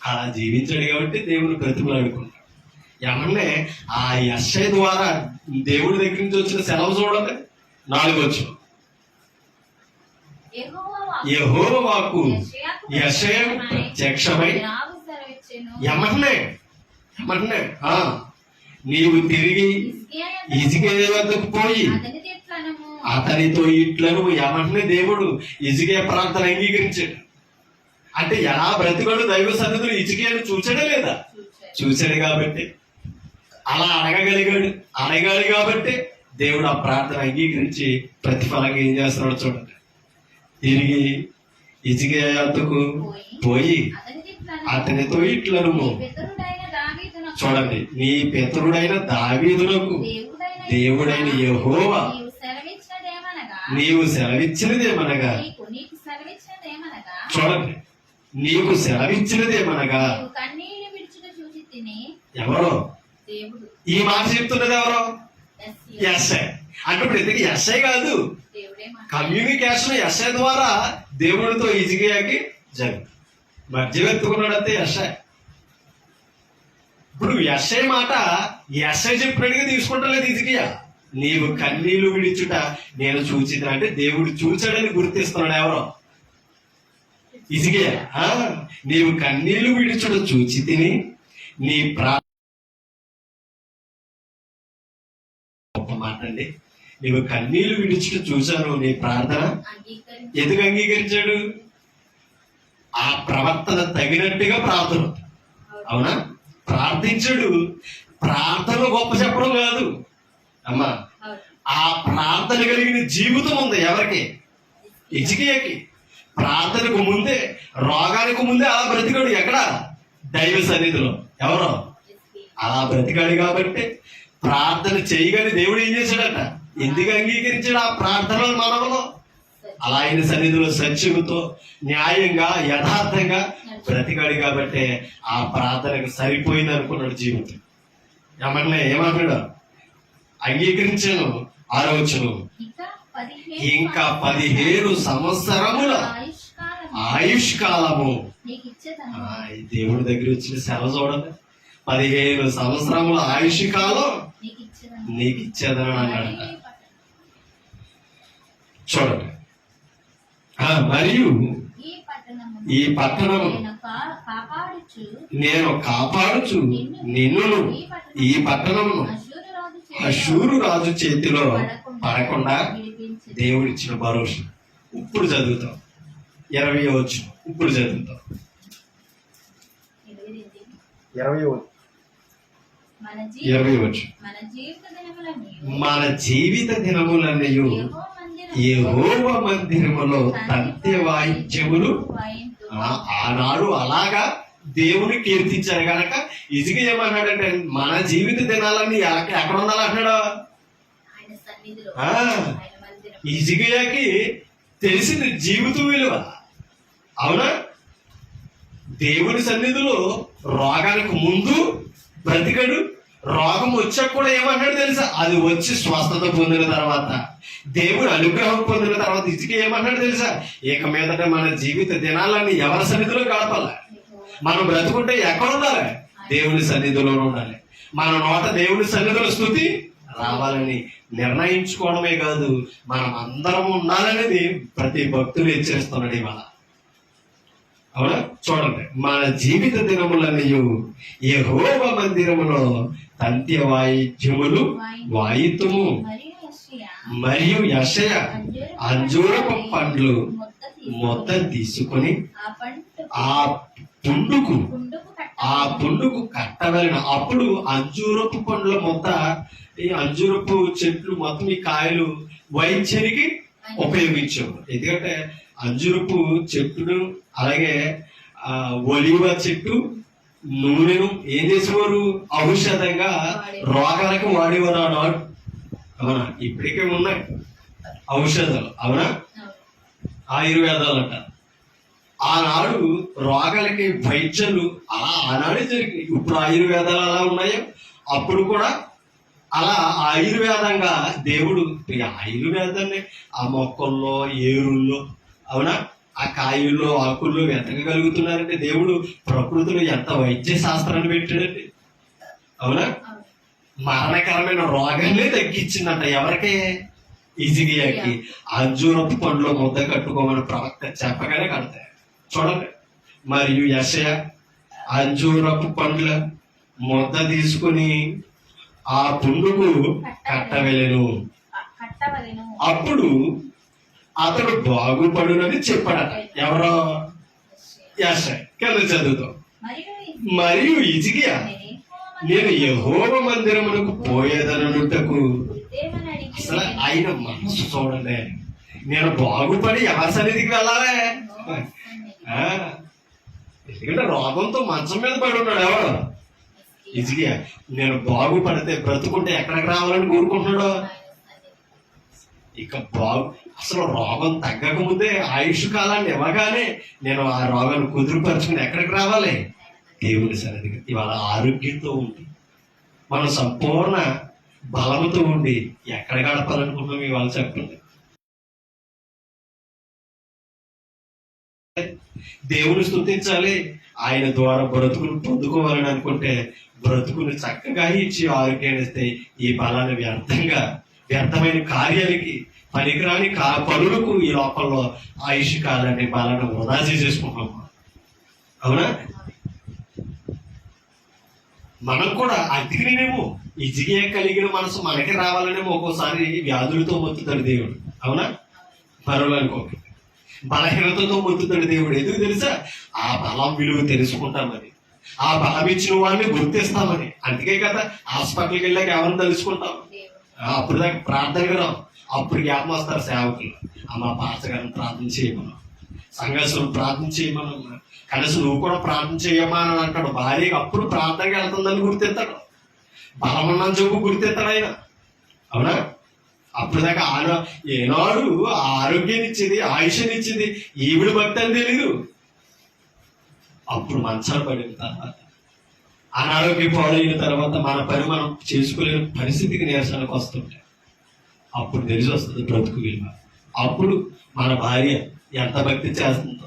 అలా జీవించాడు కాబట్టి దేవుని బ్రతిమలాడుకుంటాడు. ఏమన్నా ఆ యెషయా ద్వారా దేవుడి దగ్గర నుంచి వచ్చిన సెలవు చూడాలి. 4వ వచనం, యెహోవా వాక్కు యెషయాకు ప్రత్యక్షమై ఏమంటున్నా నీవు తిరిగి హిజ్కియా వద్దకు పోయి అతనితో ఇట్లను ఏమంటున్నా దేవుడు హిజ్కియా ప్రార్థన అంగీకరించాడు. అంటే ఎలా బ్రతికాడు? దైవ సన్నిధులు హిజ్కియాను చూచాడా లేదా? చూశాడు కాబట్టి అలా అడగాడు కాబట్టి దేవుడు ఆ ప్రార్థన అంగీకరించి ప్రతిఫలంగా ఏం చేస్తున్నాడు చూడండి. తిరిగి హిజ్కియా వద్దకు పోయి అతనితో ఇట్లను, చూడండి, నీ పితరుడైన దావీదునకు దేవుడైన యెహోవా నీవు సెలవిచ్చినదేమనగా, చూడండి, నీకు సెలవిచ్చినదేమనగా. ఎవరో ఈ మాట చెప్తున్నది? ఎవరో? యెషయా. అంటే ఇప్పుడు ఎందుకు యెషయా కాదు, కమ్యూనికేషన్ యెషయా ద్వారా దేవుడితో హిజ్కియాకి జరిగింది. మధ్యవర్తుకున్నాడంతే యెషయా. ఇప్పుడు యెషయా మాట యెషయా చెప్పినట్టుగా తీసుకుంటలేదు హిజ్కియా. నీవు కన్నీళ్లు విడిచుట నేను చూచినా అంటే దేవుడు చూచాడని గుర్తిస్తున్నాడు. ఎవరో? హిజ్కియా. నీవు కన్నీళ్లు విడిచుట చూచి తిని నీ గొప్ప మాట అండి. నీవు కన్నీళ్లు విడిచుట చూశాను, నీ ప్రార్థన ఎందుకు అంగీకరించాడు? ఆ ప్రవర్తన తగినట్టుగా ప్రార్థన. అవునా? ప్రార్థించాడు. ప్రార్థన గొప్ప చెప్పడం కాదు అమ్మా, ఆ ప్రార్థన కలిగిన జీవితం ఉంది. ఎవరికి? హిజ్కియాకి. ప్రార్థనకు ముందే, రోగానికి ముందే అలా బ్రతికాడు. ఎక్కడ? దైవ సన్నిధిలో. ఎవరో? అలా బ్రతికాడు కాబట్టి ప్రార్థన చేయగానే దేవుడు ఏం చేశాడట? ఎందుకు అంగీకరించాడు ఆ ప్రార్థనలు మనలో? అలా ఆయన సన్నిధిలో సత్యముతో న్యాయంగా యథార్థంగా బ్రతికాడు కాబట్టి ఆ ప్రార్థనకు సరిపోయింది అనుకున్నాడు జీవితం. ఏమన్నాడు? అంగీకరించాను, ఆలోచన ఇంకా 15 సంవత్సరముల ఆయుష్కాలము. దేవుడి దగ్గర వచ్చిన సెలవు చూడండి, 15 సంవత్సరముల ఆయుష్ కాలం నీకు ఇచ్చేదని అన్నాడు. చూడండి, మరియు ఈ పట్టణము నేను కాపాడుచు నిన్ను ఈ పట్టణమును అష్షూరు రాజు చేతిలో పడకుండా దేవుడిచ్చిన భరోసా. ఇప్పుడు చదువుతాం 20వ వచనం. ఇప్పుడు చదువుతాం 20వ వచనం. మన జీవిత దినములన్నీ యెహోవా మందిరములో తంత్య వాయిద్యములు. ఆనాడు అలాగా దేవుని కీర్తించారు గనక ఇజికియా ఏమన్నాడంటే మన జీవిత దినాలన్నీ ఎక్కడ ఉండాలంటున్నాడు. ఇజికియాకి తెలిసింది జీవితం విలువ. అవునా? దేవుని సన్నిధిలో రోగానికి ముందు బ్రతికడు, రోగం వచ్చాక కూడా ఏమన్నాడు తెలుసా? అది వచ్చి స్వస్థత పొందిన తర్వాత, దేవుడు అనుగ్రహం పొందిన తర్వాత ఇజికియా ఏమన్నాడు తెలుసా? ఇక మీదట మన జీవిత దినాలన్నీ ఎవరి సన్నిధిలో గడపాలి? మనం బ్రతుకుంటే ఎక్కడ ఉండాలి? దేవుని సన్నిధిలో ఉండాలి. మన నోట దేవుని సన్నిధిలో స్తుతి రావాలని నిర్ణయించుకోవడమే కాదు, మనం అందరం ఉండాలనేది ప్రతి భక్తులు హెచ్చరిస్తున్నాడు ఇవాళ. అవునా? చూడండి, మన జీవిత దినములన్నీ యెహోవా మందిరములో తంత్య వాయిద్యములు వాయిద్యము మరియు యెషయా అంజూరపు పండ్లు మొత్త తీసుకొని ఆ పుండుకు కట్టవలన. అప్పుడు అంజూరపు పండ్ల మొత్త, ఈ అంజూరపు చెట్లు మొత్తం ఈ కాయలు వైద్యానికి ఉపయోగించారు. ఎందుకంటే అంజూరపు చెట్టును అలాగే ఒలివ చెట్టు నూనెను ఏం చేసేవారు? ఔషధంగా రోగాలకు వాడేవారు ఆనాడు. అవునా? ఇప్పటికే ఉన్నాయి ఔషధాలు. అవునా? ఆయుర్వేదాలు అంట. ఆనాడు రోగాలకి వైద్యాలు అలా ఆనాడే జరిగినాయి. ఇప్పుడు ఆయుర్వేదాలు అలా ఉన్నాయో అప్పుడు కూడా అలా ఆయుర్వేదంగా దేవుడు ఆయుర్వేదాన్ని ఆ మొక్కల్లో ఏరుల్లో, అవునా, ఆ కాయల్లో ఆకుల్లో వెతకగలుగుతున్నారంటే దేవుడు ప్రకృతిలో ఎంత వైద్య శాస్త్రాన్ని పెట్టాడండి. అవునా? మరణకరమైన రోగాన్ని తగ్గించిందంట. ఎవరికే? ఇజికియాకి. అంజూరపు పండ్లో ముద్ద కట్టుకోమని ప్రవక్త చెప్పగానే కడతాయి. చూడండి, మరియు యెషయా అంజూరపు పండ్ల ముద్ద తీసుకుని ఆ పుండుకు కట్టవలెను, అప్పుడు అతడు బాగుపడునని చెప్పాడట. ఎవరో? యెషయా. కింద చదువుతాం. మరియు ఇజికియా నేను యెహోవా మందిరమునకు పోయేదననుటకు. అసలు ఆయన మనసు చూడండి, నేను బాగుపడి ఎవరి సన్నిధికి వెళ్ళాలి? ఎందుకంటే రోగంతో మంచం మీద పడి ఉన్నాడు. ఎవరు? ఇజికియా. నేను బాగుపడితే బ్రతుకుంటే ఎక్కడికి రావాలని కోరుకుంటున్నాడు? ఇక అసలు రోగం తగ్గక ముందే ఆయుష్ కాలాన్ని ఇవ్వగానే నేను ఆ రోగాన్ని కుదురుపరుచుకుని ఎక్కడికి రావాలి? దేవుని సన్నిధికి. ఇవాళ ఆరోగ్యంతో ఉండి మనం సంపూర్ణ బలముతో ఉండి ఎక్కడ గడపాలనుకుంటున్నాం ఇవాళ చెప్పండి. దేవుని స్తుతించాలి, ఆయన ద్వారా బ్రతుకును పొందుకోవాలని అనుకుంటే బ్రతుకుని చక్కగా ఇచ్చి ఆరోగ్యాన్ని ఇస్తే ఈ బలాన్ని వ్యర్థమైన కార్యాలకి పనికిరాని పనులకు ఈ లోపల్లో ఆయుష్ కాలాన్ని బలాన్ని వృధా చేసేసుకుంటాం. అవునా? మనం కూడా అందుకనేమో ఇజికియా కలిగిన మనసు మనకి రావాలనేమో ఒక్కోసారి వ్యాధులతో మొత్తుతాడు దేవుడు. అవునా? మరోలు అనుకోండి, బలహీనతతో మొత్తుతాడు దేవుడు. ఎందుకు తెలుసా? ఆ బలం విలువ తెలుసుకుంటామని, ఆ బలం ఇచ్చిన వాడిని గుర్తిస్తామని. అందుకే కదా హాస్పిటల్కి వెళ్ళాక ఎవరిని తెలుసుకుంటాం? అప్పుడు దాకా ప్రార్థనకు రావు. అప్పుడు జ్ఞాపం వస్తారు సేవకులు. అమ్మ పాస్టర్ గారిని ప్రార్థన చేయమను, సంఘర్షణ ప్రార్థన చేయమను, కనీసం నువ్వు కూడా ప్రార్థన చేయమా అని అంటాడు. భార్యకి అప్పుడు ప్రార్థనకి వెళ్తుందని గుర్తిస్తాడు. బలం ఉన్న చూపు గుర్తిస్తాడు ఆయన. అవునా? అప్పుడు దాకా ఏనాడు ఆరోగ్యాన్ని ఇచ్చింది, ఆయుష్ని ఇచ్చింది ఈవిడ భక్తి అని తెలీదు. అప్పుడు మంచాలు పడిన తర్వాత, అనారోగ్యం పాలైన తర్వాత మన పని మనం చేసుకోలేని పరిస్థితికి నీరసనకు వస్తుంటాయి. అప్పుడు తెలిసి వస్తుంది బ్రతుకు విలువ. అప్పుడు మన భార్య ఎంత భక్తి చేస్తుందో,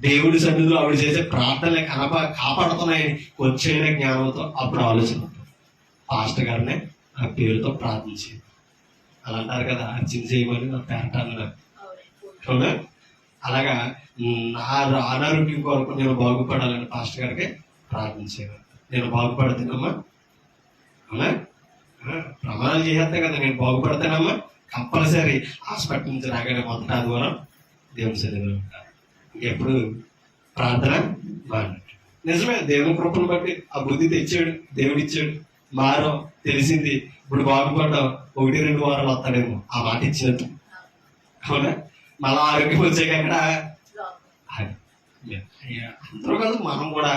దేవుడి సన్నిధిలో ఆవిడ చేసే ప్రార్థనలే కాపాడుతున్నాయని వచ్చే జ్ఞానంతో అప్పుడు ఆలోచన ఉంటుంది. పాస్టర్ గారినే ఆ పేరుతో ప్రార్థించేది. అలా అంటారు కదా, అర్చన చేయమని నా పేరట అన్నారు. అవునా? అలాగా నా అనారోగ్యం కొరకు నేను బాగుపడాలని పాస్టర్ గారికి ప్రార్థించేవాడు. నేను బాగుపడుతున్నామా? అవునా? ప్రమాణాలు చేసేస్తే కదా నేను బాగుపడతానమ్మా. కంపల్సరీ హాస్పిటల్ నుంచి రాగానే మొదట ఆదివారం దేవుని సన్నిధిలో ఉంటాను. ఇంకెప్పుడు ప్రార్థన మానట్టు. నిజమే, దేవుని కృపను బట్టి ఆ బుద్ధి తెచ్చాడు, దేవుడు ఇచ్చాడు. మారం తెలిసింది, ఇప్పుడు బాగుపడ్డావు, 1-2 వారాలు వస్తాడేమో ఆ మాట ఇచ్చినట్టు. అవునా? మళ్ళా ఆరోగ్యం వచ్చాక అక్కడ అందరూ కాదు, మనం కూడా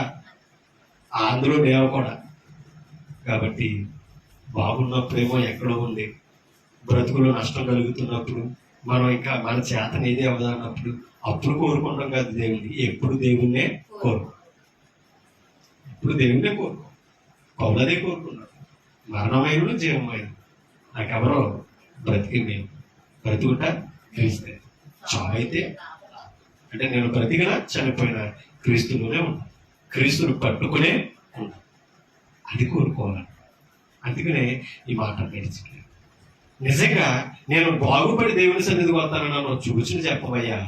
అందులో దేవ కూడా. కాబట్టి బాగున్నప్పుడేమో ఎక్కడో ఉంది, బ్రతుకులో నష్టం కలుగుతున్నప్పుడు మనం ఇంకా మన చేతన ఏదే అవదన్నప్పుడు అప్పుడు కోరుకుంటాం కాదు దేవుణ్ణి. ఎప్పుడు దేవుణ్ణే కోరుకో, ఎప్పుడు దేవుణ్ణే కోరుకో. పౌలదే కోరుకున్నాడు, మరణమైన జీవమైన నాకెవరో బ్రతికి మేము బ్రతుకుట క్రీస్తే, చావైతే అంటే నేను బ్రతికినా చనిపోయినా క్రీస్తులోనే ఉన్నా, క్రీస్తును పట్టుకునే ఉన్నా. అది కోరుకోవాలి. అందుకనే ఈ మాట నేర్చుకున్నాను. నిజంగా నేను బాగుపడి దేవుని సన్నిధికి వస్తానని నన్ను చూచుని చెప్పవయ్యా.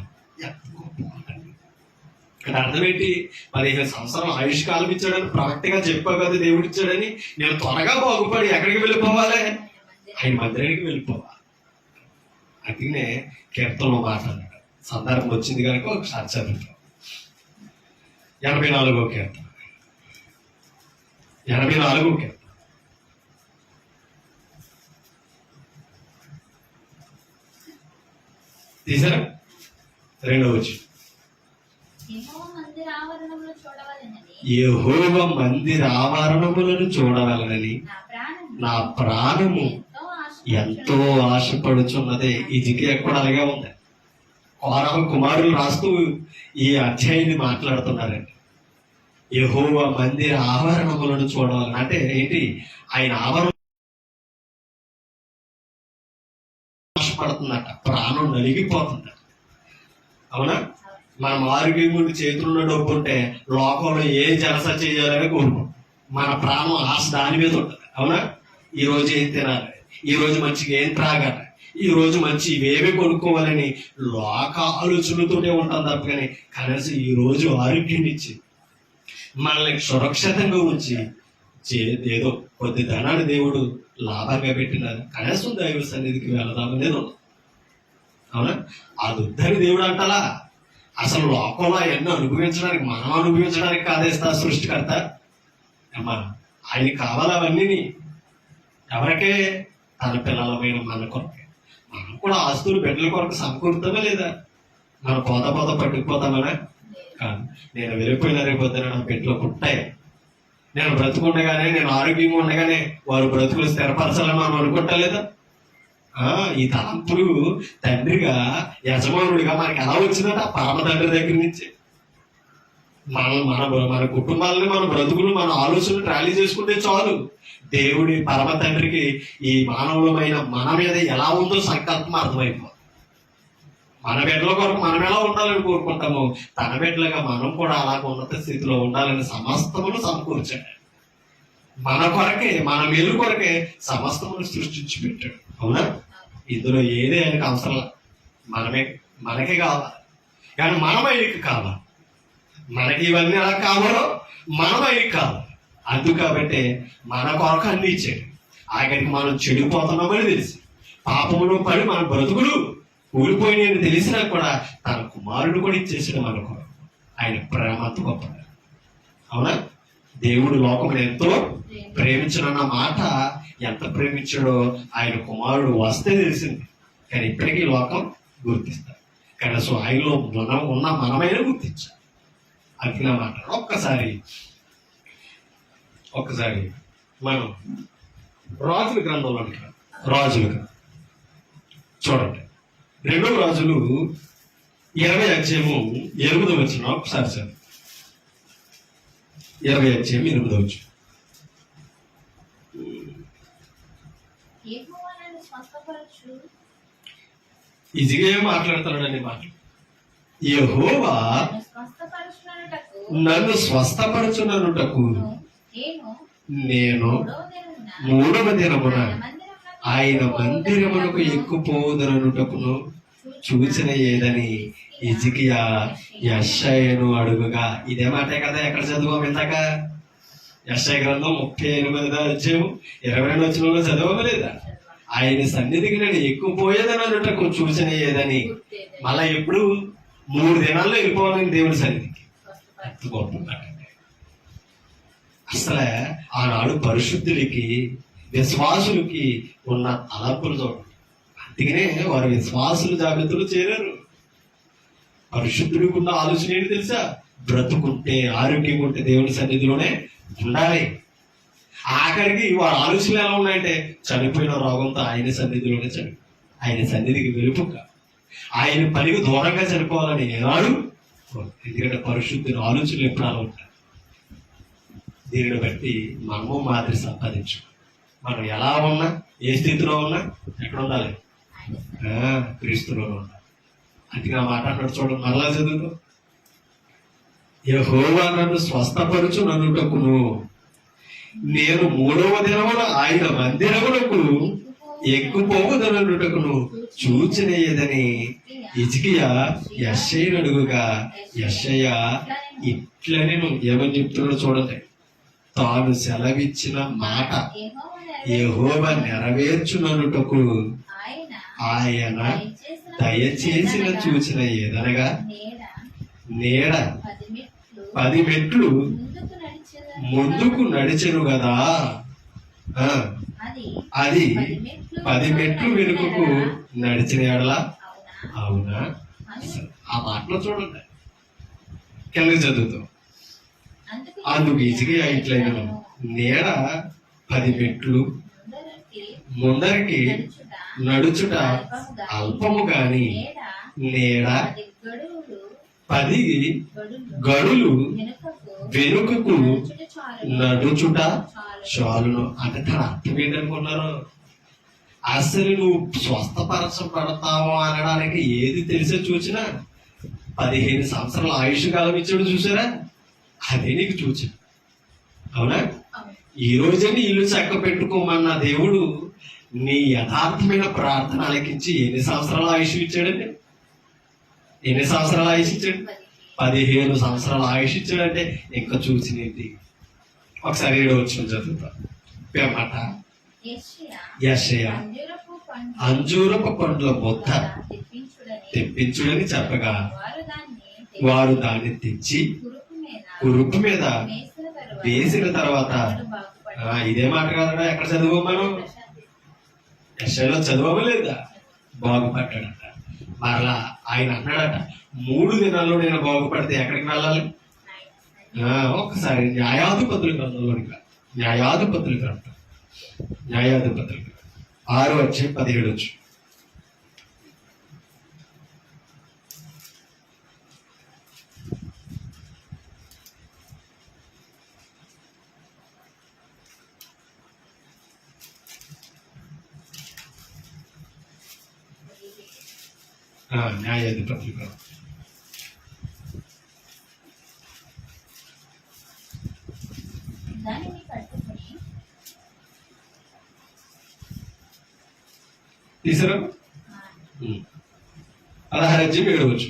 ఇక్కడ అర్థం ఏంటి? 15 సంవత్సరాలు ఆయుష్కాలం ఇచ్చాడని ప్రవక్తగా చెప్పావు కదా దేవుడు ఇచ్చాడని. నేను త్వరగా బాగుపడి ఎక్కడికి వెళ్ళిపోవాలి? ఆయన మందిరానికి వెళ్ళిపోవాలి. అందుకనే కీర్తనలో మాట్లాడాడు. సందర్భం వచ్చింది కనుక ఒకసారి చదువుతాం. 84వ కీర్తన, 84వ కీర్తన. తీసారా? 2వ వచనం. యెహోవా మందిర ఆవరణములను చూడవలనని నా ప్రాణము ఎంతో ఆశపడుచున్నదే. ఈ జికియా కూడా అలాగే ఉంది. కోరహ కుమారులు రాస్తూ ఈ అధ్యాయాన్ని మాట్లాడుతున్నారండి. యెహోవా మందిర ఆవరణములను చూడవాలని అంటే ఏంటి? ఆయన ఆవరణ ఆశపడుతుందట, ప్రాణం నలిగిపోతుందట. అవునా? మనం ఆరోగ్యం గురించి చేతుల్లో డబ్బు ఉంటే లోకంలో ఏ జలస చేయాలని కోరుకుంటాం. మన ప్రాణం ఆశ దాని మీద ఉంటుంది. అవునా? ఈ రోజు ఏం తినాలి, ఈ రోజు మంచిగా ఏం త్రాగాలి, ఈ రోజు మంచి ఇవేవి కొనుక్కోవాలని లోక ఆలోచనలతోనే ఉంటాం తప్ప కానీ కనీసం ఈ రోజు ఆరోగ్యం ఇచ్చి మనల్ని సురక్షితంగా ఉంచి ఏదో కొద్ది ధనాన్ని దేవుడు లాభంగా పెట్టినారు, కనీసం దైవ సన్నిధికి వెళదామనేది ఉంది. అవునా? అది వద్దని దేవుడు అంటలా. అసలు లోకంలో అవన్నీ అనుభవించడానికి, మనం అనుభవించడానికి కాదేస్తా సృష్టికర్త. అమ్మా, ఆయన కావాలి అవన్నీ. ఎవరికే? తన పిల్లలమైన మన కొరకే. మనం కూడా ఆస్తులు బిడ్డల కొరకు సమకూరుతామా లేదా? మనం పోత పట్టుకుపోతామనా? కాదు. నేను వెళ్ళిపోయిన రేపొద్దున నా బిడ్డలు పుట్టాయి. నేను బ్రతుకుండగానే, నేను ఆరోగ్యంగా ఉండగానే వారు బ్రతుకులు స్థిరపరచాలని మనం అనుకుంటలేదా? ఈ తలంపులు తండ్రిగా, యజమానుడిగా మనకి ఎలా వచ్చిందట? పరమ తండ్రి దగ్గర నుంచి. మన కుటుంబాలని, మన బ్రతుకులు, మన ఆలోచనలు ట్రాలీ చేసుకుంటే చాలు. దేవుడి పరమ తండ్రికి ఈ మానవులమైన మన మీద ఎలా ఉందో సంకల్పం అర్థమైపోతుంది. మన బిడ్డల కొరకు మనం ఎలా ఉండాలని కోరుకుంటాము, తన బిడ్డలుగా మనం కూడా అలాగ ఉన్నత స్థితిలో ఉండాలని సమస్తమును సమకూర్చాడు. మన కొరకే, మన మేలు కొరకే సమస్తమును సృష్టించి పెట్టాడు. అవునా? ఇందులో ఏదే ఆయనకు అవసరం, మనకే కావాలి. కానీ మనం ఆయనకి కావాలి. మనకి ఇవన్నీ ఎలా కావాలో మనం ఆయనకి కావాలి. అందుకు కాబట్టి మన కొరకు అన్ని ఇచ్చాడు. ఆఖరికి మనం చెడిపోతున్నామని తెలిసి, పాపములో పడి మన బ్రతుకులు ఊడిపోయినని తెలిసినా కూడా తన కుమారుడు కూడా ఇచ్చేసాడు మన కొరకు. ఆయన ప్రేమతో గొప్ప. అవునా? దేవుడు లోకమును ఎంతో ప్రేమించడన్న మాట ఎంత ప్రేమించాడో ఆయన కుమారుడు వస్తే తెలిసింది. కానీ ఇప్పటికీ లోకం గుర్తిస్తారు. కానీ సో ఆయనలో మనం ఉన్న మనమైనా గుర్తించాలి. అందుకే మాట ఒక్కసారి మనం రాజుల గ్రంథంలో చూడండి. 2వ రాజులు 20వ అధ్యాయము 8వ వచనం ఒకసారి సార్. 20వ అధ్యాయం 8వ వచనం. ఇజిగే మాట్లాడుతున్నాడని మాట. యెహోవా నన్ను నన్ను స్వస్థపరచుననుటకు స్వస్థపరచుననుటకు నేను నేను మూడవ 3వ దినమున దినమున ఆయన ఆయన మందిరమునకు ఎక్కుపోదననుటకును చూచిన ఏదని హిజ్కియా యెషయాను అడుగుగా. ఇదే మాటే కదా ఎక్కడ చదువు ఇందాక యెషయా గ్రంథం 38వ అధ్యాయం 22వ వచనంలో చదవము లేదా? ఆయన సన్నిధికి నేను ఎక్కుపోయేదని అనుటకు చూసిన ఏదని. మళ్ళా ఎప్పుడు 3 దినాల్లో వెళ్ళిపోవాలని దేవుడి సన్నిధికి ఎత్తుకుంటున్నాడండి. అసలే ఆనాడు పరిశుద్ధులకి విశ్వాసులకి ఉన్న తలంపులు చూడండి. అందుకనే వారు విశ్వాసుల జాబితాలో చేరారు. పరిశుద్ధుడికి ఉన్న ఆలోచన ఏంటి తెలుసా? బ్రతుకుంటే ఆరోగ్యం ఉంటే దేవుని సన్నిధిలోనే ఉండాలి. ఆఖరికి వారి ఆలోచనలు ఎలా ఉన్నాయంటే చనిపోయిన రోగంతో ఆయన సన్నిధిలోనే ఆయన సన్నిధికి వెలుపుక ఆయన పనికి దూరంగా చనిపోవాలని ఏనాడు. ఎందుకంటే పరిశుద్ధుని ఆలోచనలు ఎప్పుడు అలా ఉంటాయి. దీనిని బట్టి మనము మాదిరి సంపాదించు. మనం ఎలా ఉన్నా, ఏ స్థితిలో ఉన్నా ఎక్కడ ఉండాలి? క్రీస్తులోనే ఉండాలి. అందుకే ఆ మాట అన్నాడు చూడండి, మరలా చదువుతూ. యెహోవా నన్ను స్వస్థపరచుననుటకును నేను 3వ దినమున ఆయన మందిరమునకు ఎక్కుపోవదననుటకును చూచిన ఏదని హిజ్కియా యెషయాను అడుగుగా. యెషయా ఇట్లనే ఏమని చెప్తున్నాడో చూడండి. తాను సెలవిచ్చిన మాట యెహోవా నెరవేర్చుననుటకు ఆయన దయచేసిన చూచిన ఏదనగా నీడ 10 మెట్లు ముందుకు నడిచెను కదా. అది 10 మెట్లు వెనుకకు నడిచిన ఎడలా. అవునా? ఆ మాటలో చూడండి, కిందకి చదువుతాం. అందుకు హిజ్కియా ఇట్లైనను నీడ 10 మెట్లు ముందరికి నడుచుట అల్పము గాని నీడ 10 గడులు వెనుకకు నడుచుట చాలును. అంటే తన అర్థం ఏంటనుకున్నారు? అసలు నువ్వు స్వస్థపరచబడతావు అనడానికి ఏది తెలిసే చూసినా 15 సంవత్సరాల ఆయుష్ కాలం ఇచ్చాడు చూసారా? అదే నీకు చూచు. అవునా? ఈ రోజే నీ ఇల్లు చక్క పెట్టుకోమన్న దేవుడు నీ యథార్థమైన ప్రార్థన ఆలకించి ఎన్ని సంవత్సరాల ఆయుష్ ఇచ్చాడండి? ఎన్ని సంవత్సరాల ఆయుష్ ఇచ్చాడు? 15 సంవత్సరాల ఆయుష్ ఇచ్చాడంటే ఇంకా చూసినది. ఒకసారి 7వ వచనం చదువుతా. మాట యెషయా అంజూరపు పండ్ల ముద్ద తెప్పించుడని చెప్పగా వారు దాన్ని తెచ్చి కురుపు మీద వేసిన తర్వాత. ఇదే మాట కాదడా? ఎక్కడ చదువు మనం? యెషయాలో చదవలేదా? బాగుపడ్డాడట. మరలా ఆయన అన్నాడట, 3 దినాల్లో నేను బాగుపడితే ఎక్కడికి వెళ్ళాలి? ఒక్కసారి న్యాయాధిపతుల గ్రంథంలోని న్యాయాధిపతుల గ్రంథం 6వ అధ్యాయం 17 వచ్చు. న్యాయాధిపతుల గ్రంథం దానిని పట్టుకుని తీసారా? 16 అధ్యాయం 7 వచ్చు.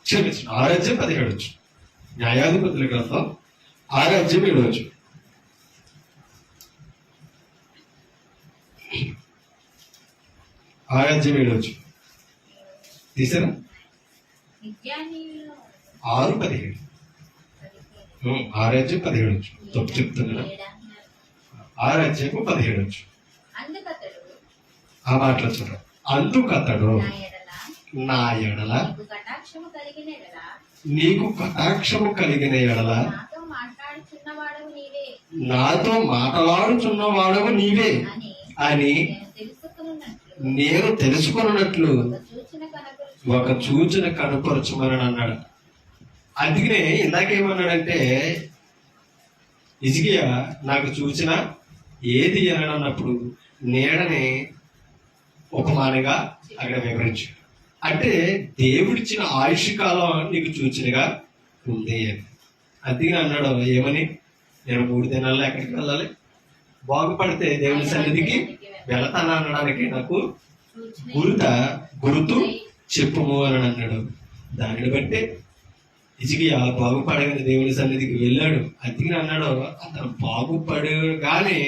క్షమించండి, 6 అధ్యాయం 17 వచ్చు. న్యాయాధిపతుల గ్రంథం 6 అధ్యాయం 7 వచ్చు. తీసారా? 6:17. 6 అధ్యాయం 17 వచ్చు. తప్పు చెప్తున్నా? 6 అధ్యాయం 17 వచ్చు. ఆ మాటలు చూడండి. అందుకతడు నా ఎడల నీకు కటాక్షము కలిగిన ఎడల నాతో మాట్లాడుచున్నవాడవు నీవే అని నేను తెలుసుకున్నట్లు ఒక సూచన కనపరచమని అన్నాడు. అందుకనే ఇందాకేమన్నాడంటే, హిజ్కియా నాకు సూచన ఏది అని అన్నప్పుడు నీడని ఉపమానంగా అక్కడ వివరించు. అంటే దేవుడిచ్చిన ఆయుష్ కాలం నీకు సూచనగా ఉంది అని. అందుకే అన్నాడు ఏమని, నేను 3 దినాల్లో ఎక్కడికి వెళ్ళాలి, బాగుపడితే దేవుని సన్నిధికి వెళతాను అనడానికి నాకు గుర్తు చెప్పుము అని అన్నాడు. దానిని బట్టి హిజ్కియా బాగుపడగానే దేవుని సన్నిధికి వెళ్ళాడు. అందుకని అన్నాడు, అతను బాగుపడగానే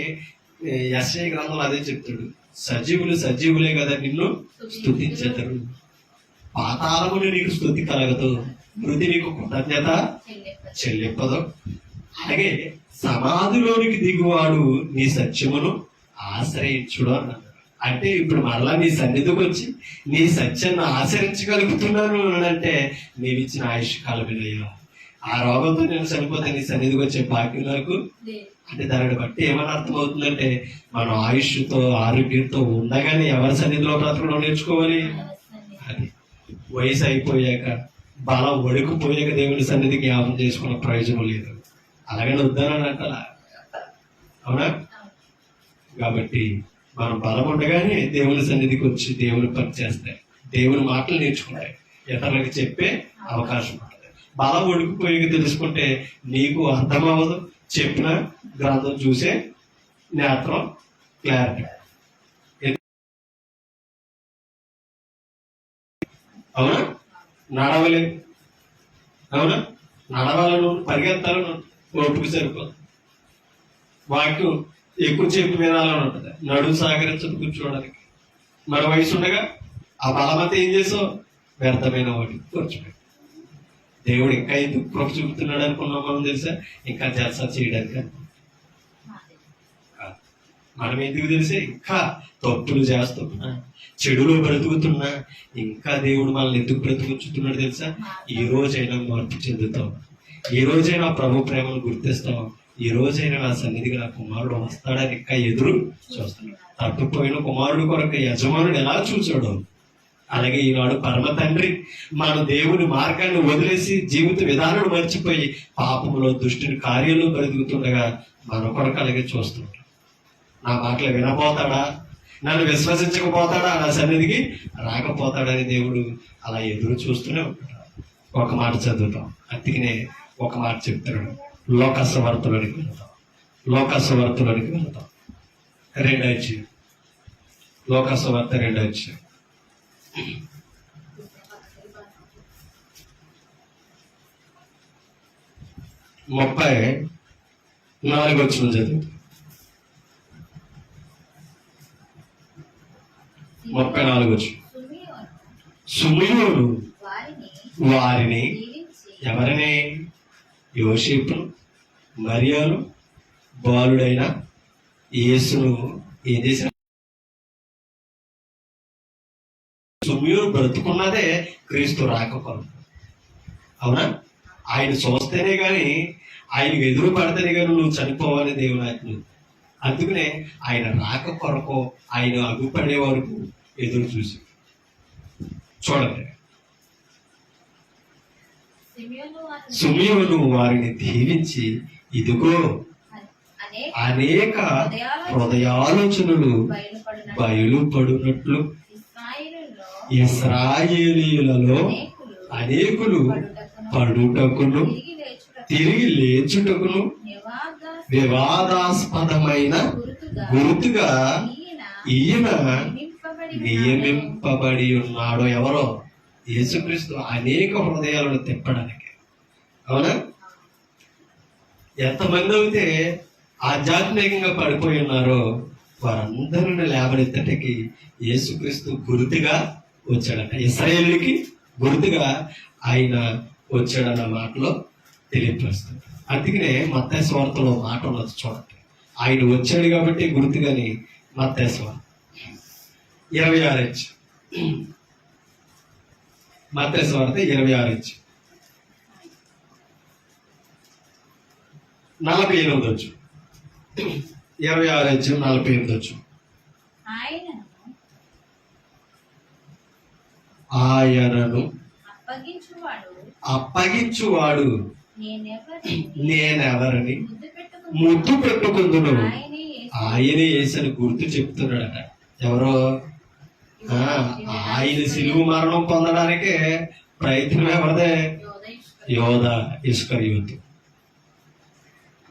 యెషయా గ్రంథంలో అదే చెప్తాడు, సజీవులే కదా నిన్ను స్తుతించెదరు, పాతాళములు నీకు స్తుతి కలగదు, మృతి నీకు కృతజ్ఞత చెల్లింపదు. అలాగే సమాధిలోనికి దిగువాడు నీ సత్యమును ఆశ్రయించుడు అన్నాడు. అంటే ఇప్పుడు మరలా నీ సన్నిధికి వచ్చి నీ సత్యాన్ని ఆచరించగలుగుతున్నాను అంటే నీవు ఇచ్చిన ఆయుష్ కాలమేనయ్యా. ఆ రోగంతో నేను చనిపోతే నీ సన్నిధికి వచ్చే భాగ్యం నాకు. అంటే దానిని బట్టి ఏమని అర్థమవుతుందంటే, మనం ఆయుష్తో ఆరోగ్యంతో ఉండగానే ఎవరి సన్నిధిలో బ్రతకడం నేర్చుకోవాలి. అది వయసు అయిపోయాక బలం ఒడికిపోయాక దేవుని సన్నిధికి జ్ఞాపం చేసుకున్న ప్రయోజనం లేదు. అలాగని వద్దానని అంటారా? అవునా? కాబట్టి మనం బలం ఉండగానే దేవుని సన్నిధికి వచ్చి దేవుని పని చేస్తాయి, దేవుని మాటలు నేర్చుకుంటాయి, ఇతరులకు చెప్పే అవకాశం ఉంటుంది. బలం ఒడికిపోయాక తెలుసుకుంటే నీకు అర్థం అవ్వదు, చెప్పిన గ్రంథం చూసే నేత్రం క్లారిటీ. అవునా? నడవలేదు, అవునా? నడవాలను పరిగెత్తాలను ఓపిక సరిపోదు. వాక్యం ఎక్కువ చెప్పి వినాలని ఉంటుంది, నడుము సాగరించదు కూర్చోవడానికి. మన వయసు ఉండగా ఆ బలమంతా ఏం చేసావు, వ్యర్థమైన వాటికి కూర్చోబెట్టి. దేవుడు ఇంకా ఎందుకు కృప చూపుతున్నాడు అనుకున్నాం మనం తెలుసా? ఇంకా జల్సా చేయడానికి. మనం ఎందుకు తెలిసే, ఇంకా తప్పులు చేస్తున్నా, చెడులో బ్రతుకుతున్నా, ఇంకా దేవుడు మనల్ని ఎందుకు బ్రతుకుతున్నాడు తెలుసా? ఈ రోజైనా మార్పు చెందుతాం, ఈ రోజైనా ప్రభు ప్రేమను గుర్తిస్తాం, ఈ రోజైనా నా సన్నిధికి నా కుమారుడు వస్తాడని ఇంకా ఎదురు చూస్తాడు. తప్పిపోయిన కుమారుడు కొరకు యజమానుడు ఎలా చూచాడు, అలాగే ఈనాడు పరమ తండ్రి మన దేవుని మార్గాన్ని వదిలేసి జీవిత విధానాన్ని మర్చిపోయి పాపంలో దుష్టుని కార్యాలు బ్రతుకుతుండగా మన కొరకు అలాగే చూస్తున్నాడు. నా మాటలు వినపోతాడా, నన్ను విశ్వసించకపోతాడా, నా సన్నిధికి రాకపోతాడని దేవుడు అలా ఎదురు చూస్తూనే ఉంటాడు. ఒక మాట చదువుతాం, అందుకనే ఒక మాట చెప్తాడు. లోకస్వార్తలోనికి వెళ్తాం, లోకస్వార్తలోనికి వెళ్తాం. 2వ అధ్యాయం, లోకస్వార్త 2వ అధ్యాయం 34 వచనం చదువు. 34 వచనం. సుమియోను వారిని, ఎవరిని? యోసేపును, మరియాను, బాలుడైన యేసును ఏం చేసిన? సుమియోను బ్రతుకున్నదే క్రీస్తు రాకపోవడం. అవునా? ఆయన చూస్తేనే గాని, ఆయనకు ఎదురు పడితేనే కానీ నువ్వు చనిపోవాలి దేవుని ఆజ్ఞ. అందుకనే ఆయన రాక కొరకు, ఆయన అగుపడే వరకు ఎదురు చూసి చూడండి. సుమియోను వారిని దీవించి, ఇదిగో అనేక హృదయాలోచనలు బయలుపడినట్లు ఇశ్రాయేలీయులలో అనేకులు పడుటకును తిరిగి లేచుటకును వివాదాస్పదమైన గుర్తుగా ఈయన నియమింపబడి ఉన్నాడు. ఎవరో? యేసుక్రీస్తు అనేక హృదయాలను తిప్పడానికి. అవునా? ఎంతమంది అయితే ఆధ్యాత్మికంగా పడిపోయి ఉన్నారో వారందరిని లేవనెత్తటికి యేసుక్రీస్తు గుర్తుగా వచ్చాడట. ఇశ్రాయేలుకి గుర్తుగా ఆయన వచ్చాడన్న మాటలో తెలియపరుస్తుంది. అందుకనే మత్తయి సువార్తలో మాట ఉన్నది చూడండి. ఆయన వచ్చాడు కాబట్టి గుర్తుగాని మత్తయి సువార్త 26 మత్తయి సువార్త 26 48 26 48 ఆయనను అప్పగించువాడు నేనెవరని ముద్దు పెట్టుకుందును ఆయనే యేసని గుర్తు చెప్తున్నాడట. ఎవరో? ఆయన సిలువు మరణం పొందడానికే ప్రయత్నం ఎవరిదే? యోధ ఇస్కరియోతు.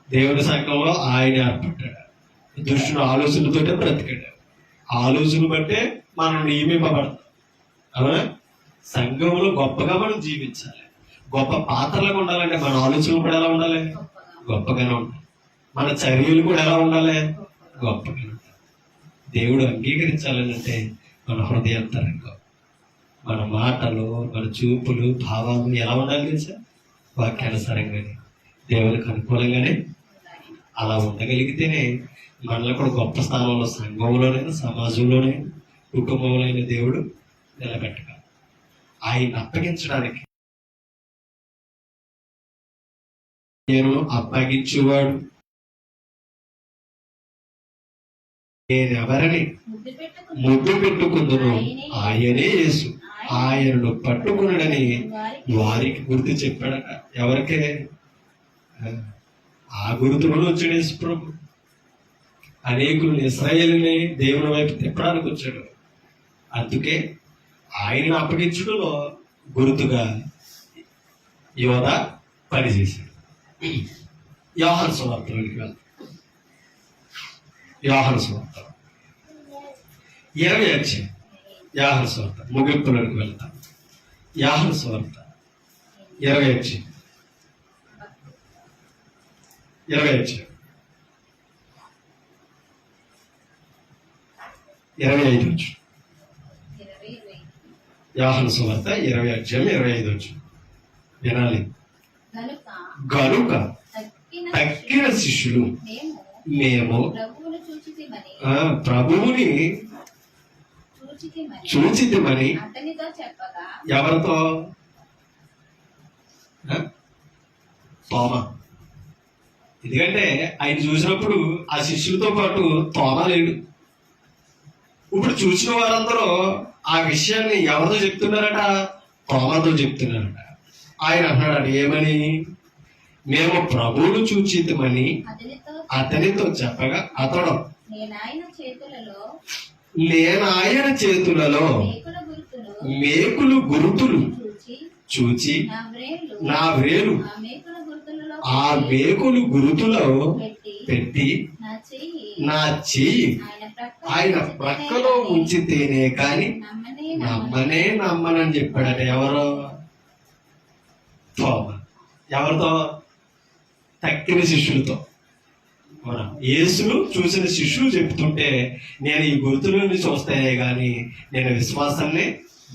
దేవుని సంఘంలో ఆయన ఏర్పడ్డాడు. దుష్టుడు ఆలోచనలతోటే బ్రతికాడు. ఆలోచన బట్టే మనం నియమింపబడతాం. అవునా? సంఘంలో గొప్పగా మనం జీవించాలి. గొప్ప పాత్రలుగా ఉండాలంటే మన ఆలోచనలు కూడా ఎలా ఉండాలి? గొప్పగానే ఉండాలి. మన చర్యలు కూడా ఎలా ఉండాలి? గొప్పగానే ఉండాలి. దేవుడు అంగీకరించాలంటే మన హృదయాంతరంగా, మన మాటలు, మన చూపులు, భావాలు ఎలా ఉండాలి తెలుసా? వాక్యానుసారంగానే, దేవునికి అనుకూలంగానే అలా ఉండగలిగితేనే మనలో కూడా గొప్ప స్థానంలో సంఘంలోనైనా, సమాజంలోనే, కుటుంబంలో దేవుడు నిలబెట్టగలడు. ఆయన అప్పగించడానికి నేను అప్పగించేవాడు నేనెవరని ముద్దు పెట్టుకుందును ఆయనే యేసు, ఆయనను పట్టుకున్నాడని వారికి గుర్తు చెప్పాడట. ఎవరికే? ఆ గుర్తులను వచ్చాడు యేసు ప్రభు. అనేకులు ఇశ్రాయేలుని దేవుని వైపు తిప్పడానికి వచ్చాడు. అందుకే ఆయన అప్పగించడంలో గుర్తుగా యోధ పనిచేశాడు. యోహాను సువార్తలోకి వెళ్తాం. యోహాను సువార్త 20 అధ్యాయం. యోహాను సువార్త ముగింపులోకి వెళ్తాం. యోహాను సువార్త 20 అధ్యాయం. 20 అధ్యాయం 25 వచ్చు. యోహాను సువార్త 20 అధ్యాయం 25 వచ్చు. వినాలి. గనుక తక్కిన శిష్యులు మేము ప్రభువుని చూచితిమని ఎవరితో? తోమా. ఎందుకంటే ఆయన చూసినప్పుడు ఆ శిష్యులతో పాటు తోమా లేడు. ఇప్పుడు చూసిన వారందరూ ఆ విషయాన్ని ఎవరితో చెప్తున్నారట? తోమాతో చెప్తున్నారట. ఆయన అన్నాడట ఏమని? మేము ప్రభువును చూచితమని అతనితో చెప్పగా అతడు నేను ఆయన చేతులలో మేకులు గుర్తులు చూచి నా వ్రేలు ఆ మేకులు గుర్తులో పెట్టి నా చెయ్యి ఆయన ప్రక్కలో ఉంచితేనే కాని నమ్మనని చెప్పాడట. ఎవరో? తోమా. ఎవరితో? తక్కిన శిష్యులతో. యేసును చూసిన శిష్యులు చెప్తుంటే నేను ఈ గుర్తులని చూస్తానే గాని నేను విశ్వాసాన్ని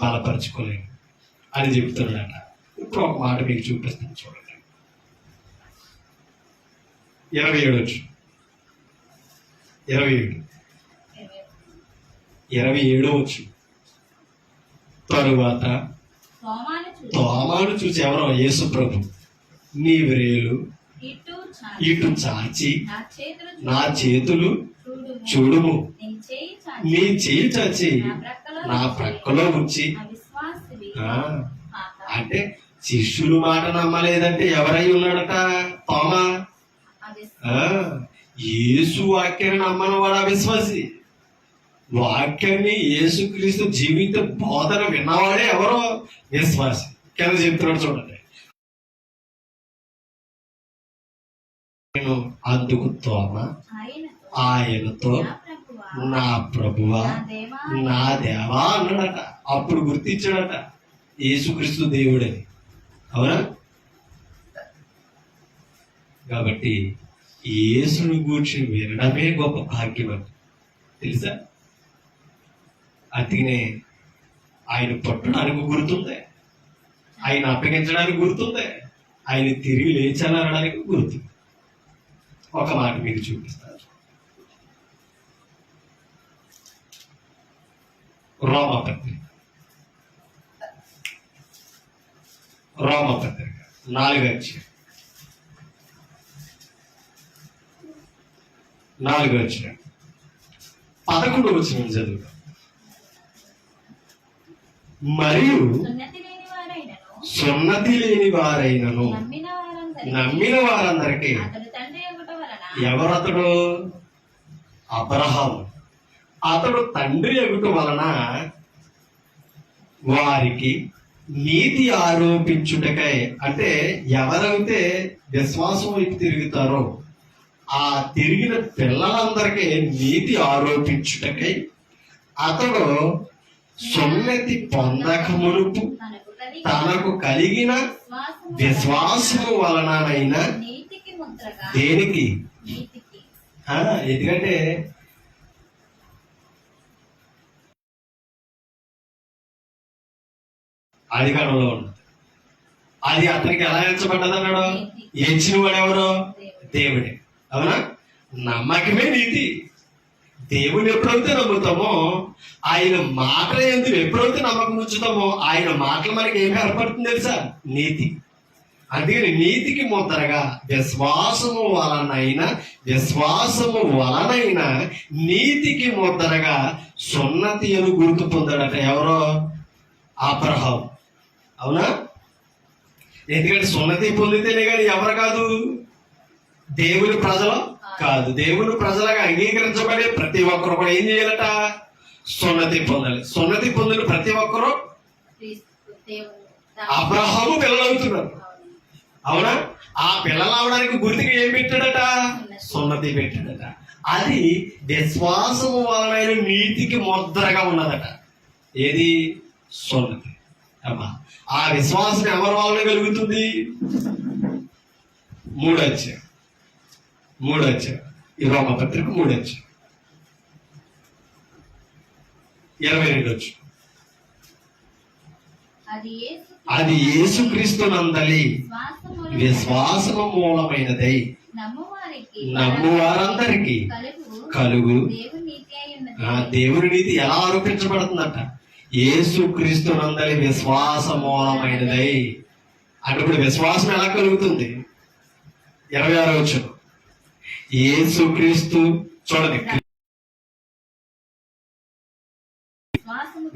బలపరచుకోలేను అని చెప్తున్నాడట. ఇప్పుడు ఒక మాట మీకు చూపిస్తాను చూడండి. 27 వచ్చు. 27 వచ్చు. తరువాత తోమాను చూసి ఎవరో? యేసు ప్రభు నీ వ్రేలు ఇటు చాచి నా చేతులు చూడుము, నీ చేయి చాచి నా ప్రక్కలో ఉంచి. అంటే శిష్యులు మాట నమ్మలేదంటే ఎవరై ఉన్నాడట? తోమా. యేసు వాక్యాన్ని నమ్మని వాడు అవిశ్వాసి. వాక్యాన్ని యేసుక్రీస్తు జీవిత బోధన విన్నవాడే ఎవరో? విశ్వాసి. కింద చెప్తున్నాడు చూడండి. నేను అందుకు తోమా ఆయనతో నా ప్రభువా నా దేవా అన్నాడట. అప్పుడు గుర్తించాడట యేసుక్రీస్తు దేవుడని. అవునా? కాబట్టి యేసుని గూర్చి వినడమే గొప్ప భాగ్యం అని తెలుసా? అందుకనే ఆయన పట్టడానికి గుర్తుంది, ఆయన అప్పగించడానికి గుర్తుంది, ఆయన తిరిగి లేచాలనడానికి గుర్తుంది. ఒక మాట మీకు చూపిస్తారు. రోమపత్రిక 4వ అధ్యాయం 4వ అధ్యాయం 11వ వచనం చదువు. మరియు సున్నతి లేని వారైనను నమ్మిన వారందరికీ ఎవరతడు? అబ్రహాము. అతడు తండ్రి ఎగుట వలన వారికి నీతి ఆరోపించుటకై, అంటే ఎవరైతే విశ్వాసం వైపు తిరుగుతారో ఆ తిరిగిన పిల్లలందరికీ నీతి ఆరోపించుటకై అతడు సున్నతి పొందక మునుపు తనకు కలిగిన విశ్వాసము వలననైనా నీతికి ముద్రగా దేనికి నీతికి ఎందుకంటే అధికారంలో ఉన్నది. అది అతనికి ఎలా ఎంచబడ్డది అన్నాడు? ఎంచిన వాడు ఎవరు? దేవుడే. అవునా? నమ్మకమే నీతి. దేవుని ఎప్పుడైతే నమ్ముతామో, ఆయన మాటలు ఎందుకు ఎప్పుడైతే నమ్మకం ఉంచుతామో ఆయన మాటలు మనకి ఏమి ఏర్పడుతుంది తెలుసా? నీతి. అందుకని నీతికి ముద్రగా విశ్వాసము వలనైనా నీతికి ముద్రగా సున్నతి అని గుర్తు పొందాడట. ఎవరో? అబ్రహాం. అవునా? ఎందుకంటే సున్నతి పొందితేనే కానీ ఎవరు కాదు? దేవుని ప్రజలు కాదు. దేవుని ప్రజలుగా అంగీకరించబడే ప్రతి ఒక్కరు కూడా ఏం చేయాలట? సున్నతి పొందాలి. సున్నతి పొందిన ప్రతి ఒక్కరు అబ్రహాము పిల్లలు అవుతున్నారు. అవునా? ఆ పిల్లలు అవడానికి గుర్తుగా ఏం పెట్టాడట? సున్నతి పెట్టాడట. అది విశ్వాసము వలన నీతికి ముద్రగా ఉన్నదట. ఏది? సున్నతి. అమ్మా, ఆ విశ్వాసం ఎవరి వలన కలుగుతుంది? మూడొచ్చారు ఈ రోమపత్రిక 3:22 అది యేసుక్రీస్తునందలి విశ్వాసము మూలమైనదై నమ్మువారందరికీ కలుగు. దేవుని నీతి ఎలా ఆరోపించబడుతుందట? యేసుక్రీస్తునందలి విశ్వాస మూలమైనదై. అంటే ఇప్పుడు విశ్వాసం ఎలా కలుగుతుంది? 26 యేసుక్రీస్తు చూడండి,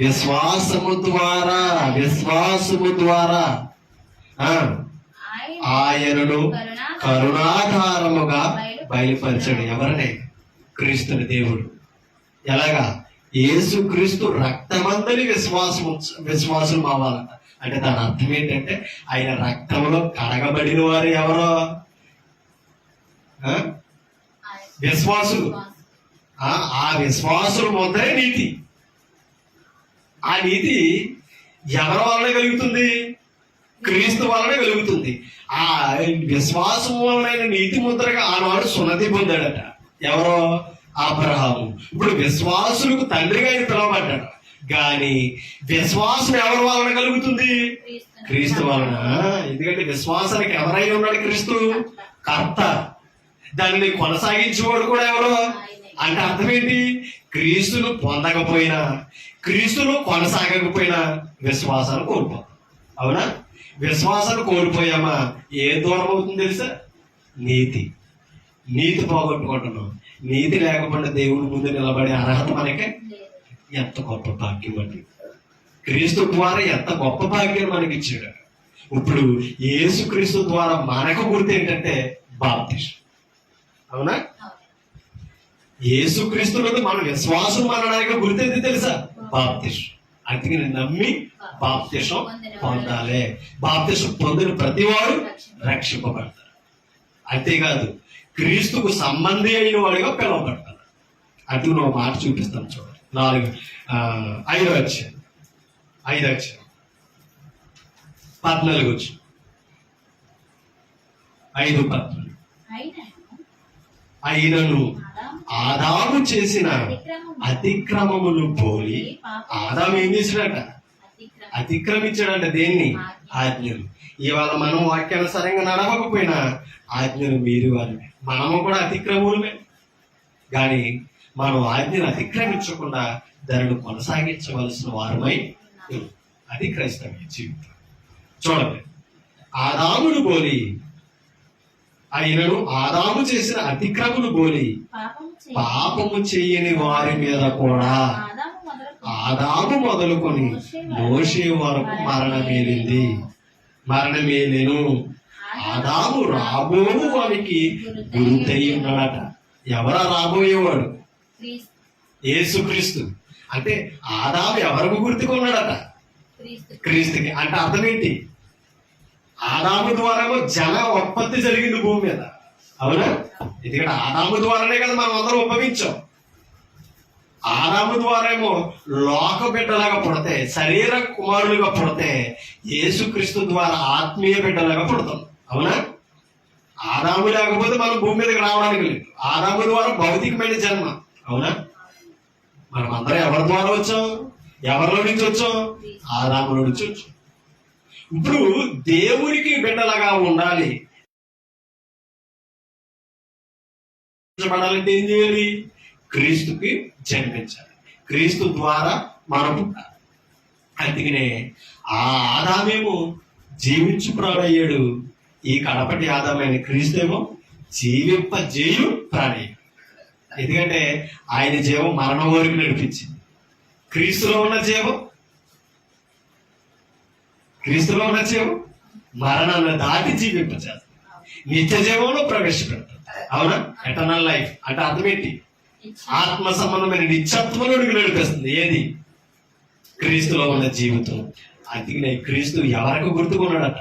విశ్వాసము ద్వారా ఆయనను కరుణాధారముగా బయలుపరచాడు. ఎవరనే? క్రీస్తుని దేవుడు. ఎలాగా? యేసుక్రీస్తు రక్తమందని విశ్వాసం అవ్వాలంట. అంటే దాని అర్థం ఏంటంటే ఆయన రక్తంలో కడగబడిన వారు ఎవరో? విశ్వాసులు. ఆ విశ్వాసులు మొదలై నీతి. ఆ నీతి ఎవరి వలన కలుగుతుంది? క్రీస్తు వలన కలుగుతుంది. ఆ విశ్వాసం వలన నీతి ముద్రగా ఆనాడు సున్నతి పొందాడట. ఎవరో? అబ్రహాము. ఇప్పుడు విశ్వాసులకు తండ్రిగా ఆయన పిలవబడ్డాడు. కానీ విశ్వాసం ఎవరి వలన కలుగుతుంది? క్రీస్తు వలన. ఎందుకంటే విశ్వాసానికి ఎవరైనా ఉన్నాడు? క్రీస్తు కర్త. దాన్ని కొనసాగించేవాడు కూడా ఎవరు? అంటే అర్థం ఏంటి? క్రీస్తును పొందకపోయినా, క్రీస్తును కొనసాగకపోయినా విశ్వాసాన్ని కోల్పోతాం. అవునా? విశ్వాసాన్ని కోల్పోయామా ఏ దూరం అవుతుంది తెలుసా? నీతి పోగొట్టుకుంటున్నాం. నీతి లేకుండా దేవుడి ముందు నిలబడే అర్హత మనకే. ఎంత గొప్ప భాగ్యం అండి! క్రీస్తు ద్వారా ఎంత గొప్ప భాగ్యం మనకి ఇచ్చాడు. ఇప్పుడు యేసుక్రీస్తు ద్వారా మనకు గుర్తు ఏంటంటే బాప్తిసం. అవునా? యేసుక్రీస్తులో మన విశ్వాసం అనడానికి గుర్తేంటి తెలుసా? బాప్తిసం. అందుకని నమ్మి బాప్తిసం పొందాలి. బాప్తిసం పొందిన ప్రతి వాడు రక్షింపబడతారు. అంతేకాదు క్రీస్తుకు సంబంధి అయిన వాడిగా పిలువబడతారు. అటు నువ్వు మాట చూపిస్తాను చూడండి. 5వ అధ్యాయం 14 5:14 అయినను ఆదాము చేసిన అతిక్రమమును పోలి. ఆదాము ఏం చేసినట? అతిక్రమించాడంట. దేన్ని? ఆజ్ఞలు. ఇవాళ మనం వాక్యానుసారంగా నడవకపోయినా ఆజ్ఞలు మీరి వారిని. మనము కూడా అతిక్రములమే. కానీ మనం ఆజ్ఞను అతిక్రమించకుండా దానిని కొనసాగించవలసిన వారమై. అది క్రైస్తవ జీవితం. చూడండి, ఆదామును పోలి అయినను ఆదాము చేసిన అతిక్రమును పోలి పాపము చేయని వారి మీద కూడా ఆదాము మొదలుకొని మోషే వరకు మరణమేలేను. ఆదాము రాబోవు వారికి గుర్తై ఉన్నాడట. ఎవరా రాబోయేవాడు? యేసుక్రీస్తు. అంటే ఆదాము ఎవరికి గుర్తుకున్నాడట? క్రీస్తు క్రీస్తుకి. అంటే అర్థం ఏంటి? ఆదాము ద్వారామో జన ఉత్పత్తి జరిగింది భూమి మీద, అవునా? ఎందుకంటే ఆదాము ద్వారానే కదా మనం అందరం ఉద్భవించాం. ఆదాము ద్వారా ఏమో లోక బిడ్డలాగా పుడితే, శరీర కుమారులుగా పుడితే, యేసుక్రీస్తు ద్వారా ఆత్మీయ బిడ్డలాగా పుడతాం, అవునా? ఆదాము లేకపోతే మనం భూమి మీదకి రావడానికి లేదు. ఆదాము ద్వారా భౌతికమైన జన్మ, అవునా? మనం అందరం ఎవరి ద్వారా వచ్చాం? ఎవరిలో నుంచి వచ్చాం? ఆదాములో నుంచి వచ్చాం. ఇప్పుడు దేవునికి బిడ్డలాగా ఉండాలి పడాలంటే ఏం చేయాలి? క్రీస్తుకి జన్మించాలి. క్రీస్తు ద్వారా మనం పుట్టాలి. అందుకనే ఆ ఆదామేమో జీవించు ప్రాణయ్యాడు, ఈ కడపటి ఆదామైన క్రీస్తేమో జీవింపజేయు ప్రాణి. ఎందుకంటే ఆయన జీవం మరణం వరకు నడిపించింది. క్రీస్తులో ఉన్న జీవం మరణాన్ని దాటి జీవింపచేస్తుంది, నిత్య జీవంలో ప్రవేశపెడతాడు, అవునా? ఎటర్నల్ లైఫ్ అంటే అర్థం ఏంటి? ఆత్మ సంబంధమైన నిత్యత్వంలోనికి నడిపిస్తుంది. ఏది? క్రీస్తులో ఉన్న జీవితం. అందుకనే క్రీస్తు ఎవరికి గుర్తుకున్నాడట?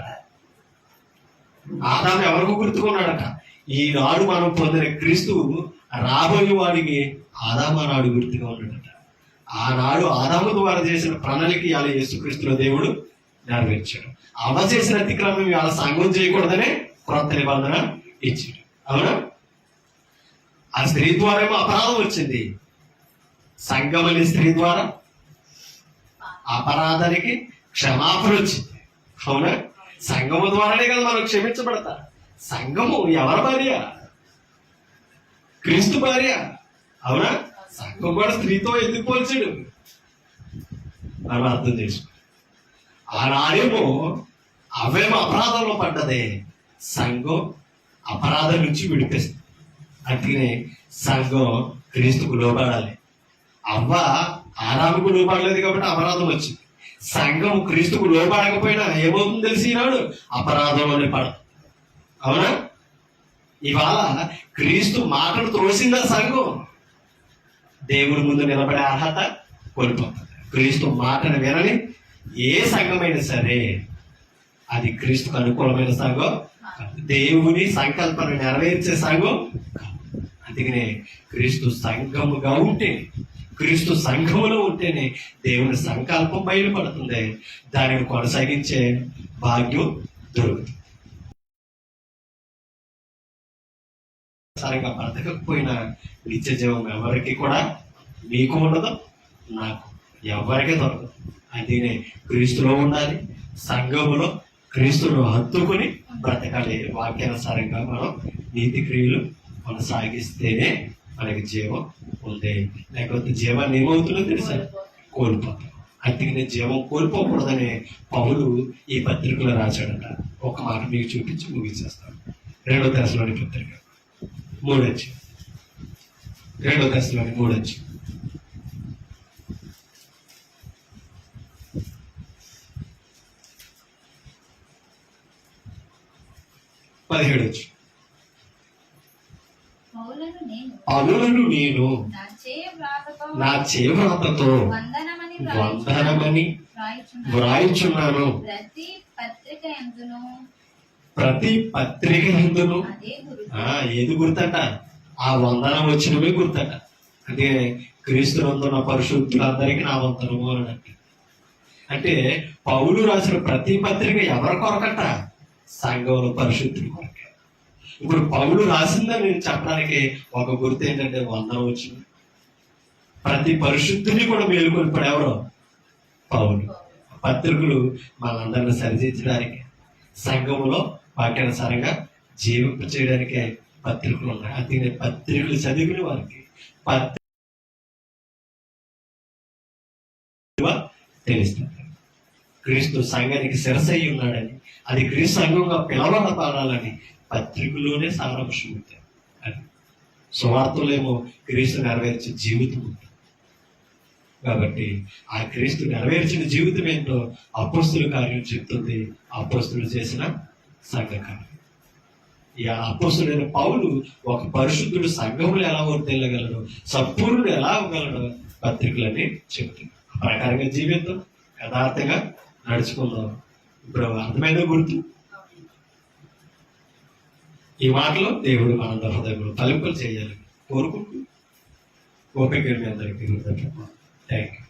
ఆదాము ఎవరికి గుర్తుకున్నాడట? ఈనాడు మనం పొందిన క్రీస్తు రాబోయే వాడికి ఆదాము ఆనాడు గుర్తుగా ఉన్నాడట. ఆనాడు ఆదాము ద్వారా చేసిన ప్రణాళిక ఇవాళ యేసుక్రీస్తులో దేవుడు నెరవేర్చాడు. అవ చేసిన అతిక్రమం ఇవాళ సంఘం చేయకూడదనే క్రొత్త నిబంధన ఇచ్చాడు, అవునా? ఆ స్త్రీ ద్వారా ఏమో అపరాధం వచ్చింది, సంఘం అనే స్త్రీ ద్వారా అపరాధానికి క్షమాపణ వచ్చింది, అవునా? సంఘము ద్వారానే కదా మనం క్షమించబడతా. సంఘము ఎవరి భార్య? క్రీస్తు భార్య, అవునా? సంఘం కూడా స్త్రీతో ఎందుకు పోల్చాడు మనం అర్థం చేసుకో. ఆనాడేమో అవేమో అపరాధంలో పడ్డదే, సంఘం అపరాధం నుంచి విడిపిస్తుంది. అందుకనే సంఘం క్రీస్తుకు లోబడాలి. అవ్వ ఆదాముకు లోబడలేదు కాబట్టి అపరాధం వచ్చింది. సంఘం క్రీస్తుకు లోబడకపోయినా ఏమవుతుంది తెలిసి ఈనాడు? అపరాధంలోనే పడదు, అవునా? ఇవాళ క్రీస్తు మాటను త్రోసిందా సంఘం, దేవుడి ముందు నిలబడే అర్హత కోల్పోతుంది. క్రీస్తు మాటను వినని ఏ సంఘమైనా సరే అది క్రీస్తుకు అనుకూలమైన సంఘం, దేవుని సంకల్పన నెరవేర్చే సంఘం. అందుకనే క్రీస్తు సంఘముగా ఉంటే, క్రీస్తు సంఘములో ఉంటేనే దేవుని సంకల్పం బయలుపడుతుంది, దానిని కొనసాగించే భాగ్యం దొరుకుతుంది. సరిగా బ్రతకకపోయినా నిత్య జీవం ఎవరికి కూడా మీకు ఉండదు, నాకు ఎవరికీ దొరకదు. అందుకనే క్రీస్తులో ఉండాలి, సంఘములో క్రీస్తును హత్తుకుని బ్రతకాలి. వాక్యానుసారంగా మనం నీతి క్రియలు కొనసాగిస్తేనే మనకి జీవం ఉంది. లేకపోతే జీవాన్ని ఏమవుతుందో తెలుసా? కోల్పోతాం. అందుకనే జీవం కోల్పోకూడదని పౌలు ఈ పత్రికలో రాశాడట. ఒక మాట మీకు చూపించి ముగించేస్తాను. 2వ దశలోని పత్రిక 3 2వ దశలోని 3 17 పౌలును నేను నా చేవ్రాతతో వందనమని వ్రాయుచున్నాను. ప్రతి పత్రిక ఎందును ఏది గుర్తట? ఆ వందనం వచ్చినవే గుర్తట. అంటే క్రీస్తునందున్న పరిశుద్ధులందరికీ నా వందనము అని అంటే పౌలు రాసిన ప్రతి పత్రిక ఎవరి కొరకట? సంఘంలో పరిశుద్ధుల కొరకే. ఇప్పుడు పౌలు రాసిందని నేను చెప్పడానికి ఒక గుర్తు ఏంటంటే వందనం వచ్చింది. ప్రతి పరిశుద్ధిని కూడా మేలుకొల్పాడు ఎవరో? పౌలు. పత్రికలు మనందరిని సరిదిద్దడానికి, సంఘములో వాక్యానుసారంగా జీవింప చేయడానికే పత్రికలు ఉన్నాయి. అందుకనే పత్రికలు చదివిన వారికి తెలుస్తుంది క్రీస్తు సంఘానికి శిరసై ఉన్నాడని, అది క్రీస్తు సంఘంగా పిలవబడాలని పత్రికలోనే సారాంశం ఉంటుంది. అది సువార్తలేమో క్రీస్తు నెరవేర్చే జీవితం ఉంటుంది. కాబట్టి ఆ క్రీస్తు నెరవేర్చిన జీవితం ఏంటో అపోస్తుల కార్యం చెప్తుంది, అపోస్తులు చేసిన సంఘ కార్యం. ఈ అపోస్తుడైన పౌలు ఒక పరిశుద్ధుడు సంఘములు ఎలా వర్తిల్లగలడు, సంపూర్ణుడు ఎలా అవ్వగలడు పత్రికలని చెప్తుంది. ప్రకారంగా జీవితం యథార్థంగా నడుచుకుందాం. ఇప్పుడు అర్థమైన గుర్తు ఈ మాటలో దేవుడు మన హృదయంలో తలుపులు చేయాలని కోరుకుంటూ ఓపిక మీ అందరికీ థ్యాంక్ యూ.